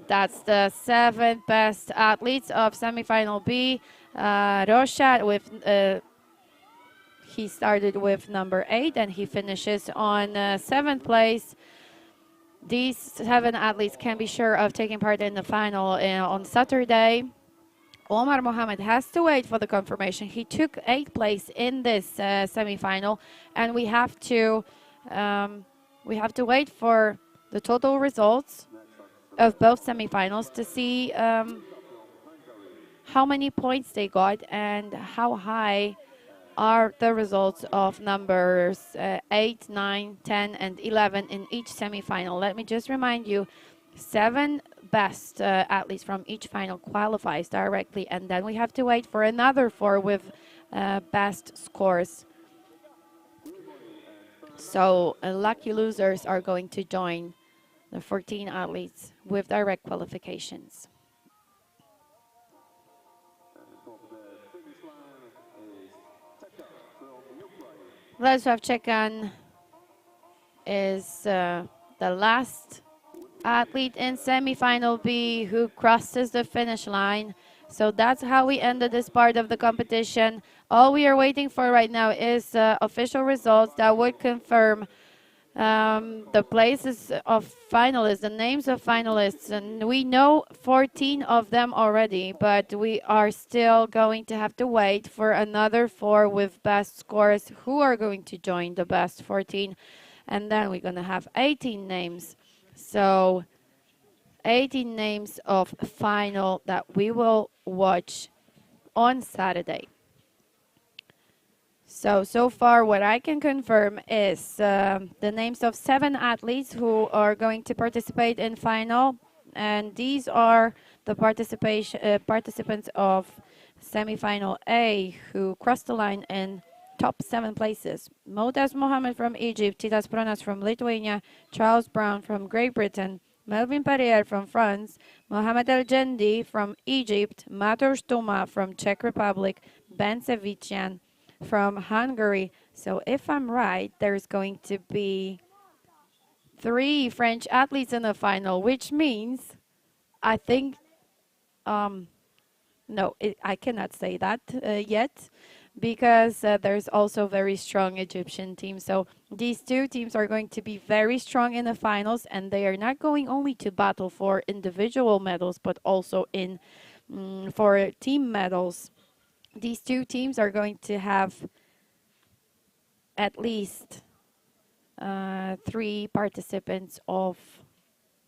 That's the 7th best athletes of semifinal B. Roshat with he started with number 8 and he finishes on 7th place. These 7 athletes can be sure of taking part in the final on Saturday. Omar Mohamed has to wait for the confirmation. He took 8th place in this semifinal, and we have to wait for the total results of both semifinals to see how many points they got and how high are the results of numbers 8, 9, 10, and 11 in each semifinal. Let me just remind you, 7 best athletes from each final qualifies directly, and then we have to wait for another 4 with best scores. So lucky losers are going to join the 14 athletes with direct qualifications. Władysław Czekan is the last athlete in semifinal B who crosses the finish line. So that's how we ended this part of the competition. All we are waiting for right now is official results that would confirm the places of finalists, the names of finalists. And we know 14 of them already, but we are still going to have to wait for another 4 with best scores who are going to join the best 14. And then we're going to have 18 names. So 18 names of final that we will watch on Saturday. So far what I can confirm is the names of 7 athletes who are going to participate in final, and these are the participants of semifinal A who crossed the line in top 7 places. Motaz Mohammed from Egypt, Titas Pronas from Lithuania, Charles Brown from Great Britain, Melvin Perrier from France, Mohamed El Jendi from Egypt, Mateusz Tuma from Czech Republic, Ben Sevician from Hungary. So if I'm right, there's going to be 3 French athletes in the final, which means I think, no, I cannot say that yet because there's also very strong Egyptian team. So these 2 teams are going to be very strong in the finals, and they are not going only to battle for individual medals, but also in for team medals. These 2 teams are going to have at least 3 participants of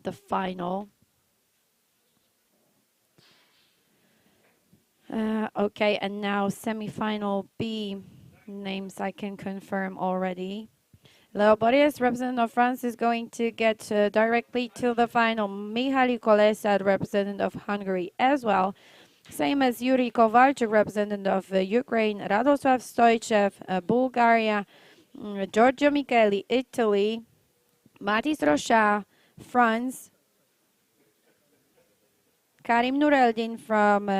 the final. Okay, and now semifinal B names I can confirm already. Leo Boris, representative of France, is going to get directly to the final. Mikali Kolesad, representative of Hungary as well. Same as Yuri Kovalchuk, representative of Ukraine. Radosław Stoichev, Bulgaria. Giorgio Micheli, Italy. Matis Rocha, France. Karim Nureldin from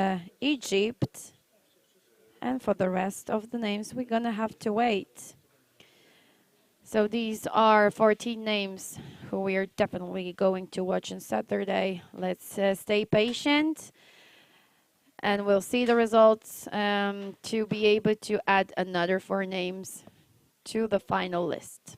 Egypt. And for the rest of the names, we're going to have to wait. So these are 14 names who we are definitely going to watch on Saturday. Let's stay patient, and we'll see the results to be able to add another 4 names to the final list.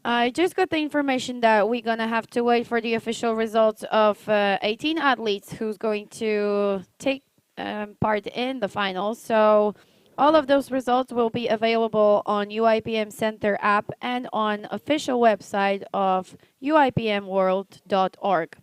I just got the information that we're going to have to wait for the official results of 18 athletes who's going to take part in the final. So all of those results will be available on UIPM Center app and on official website of uipmworld.org.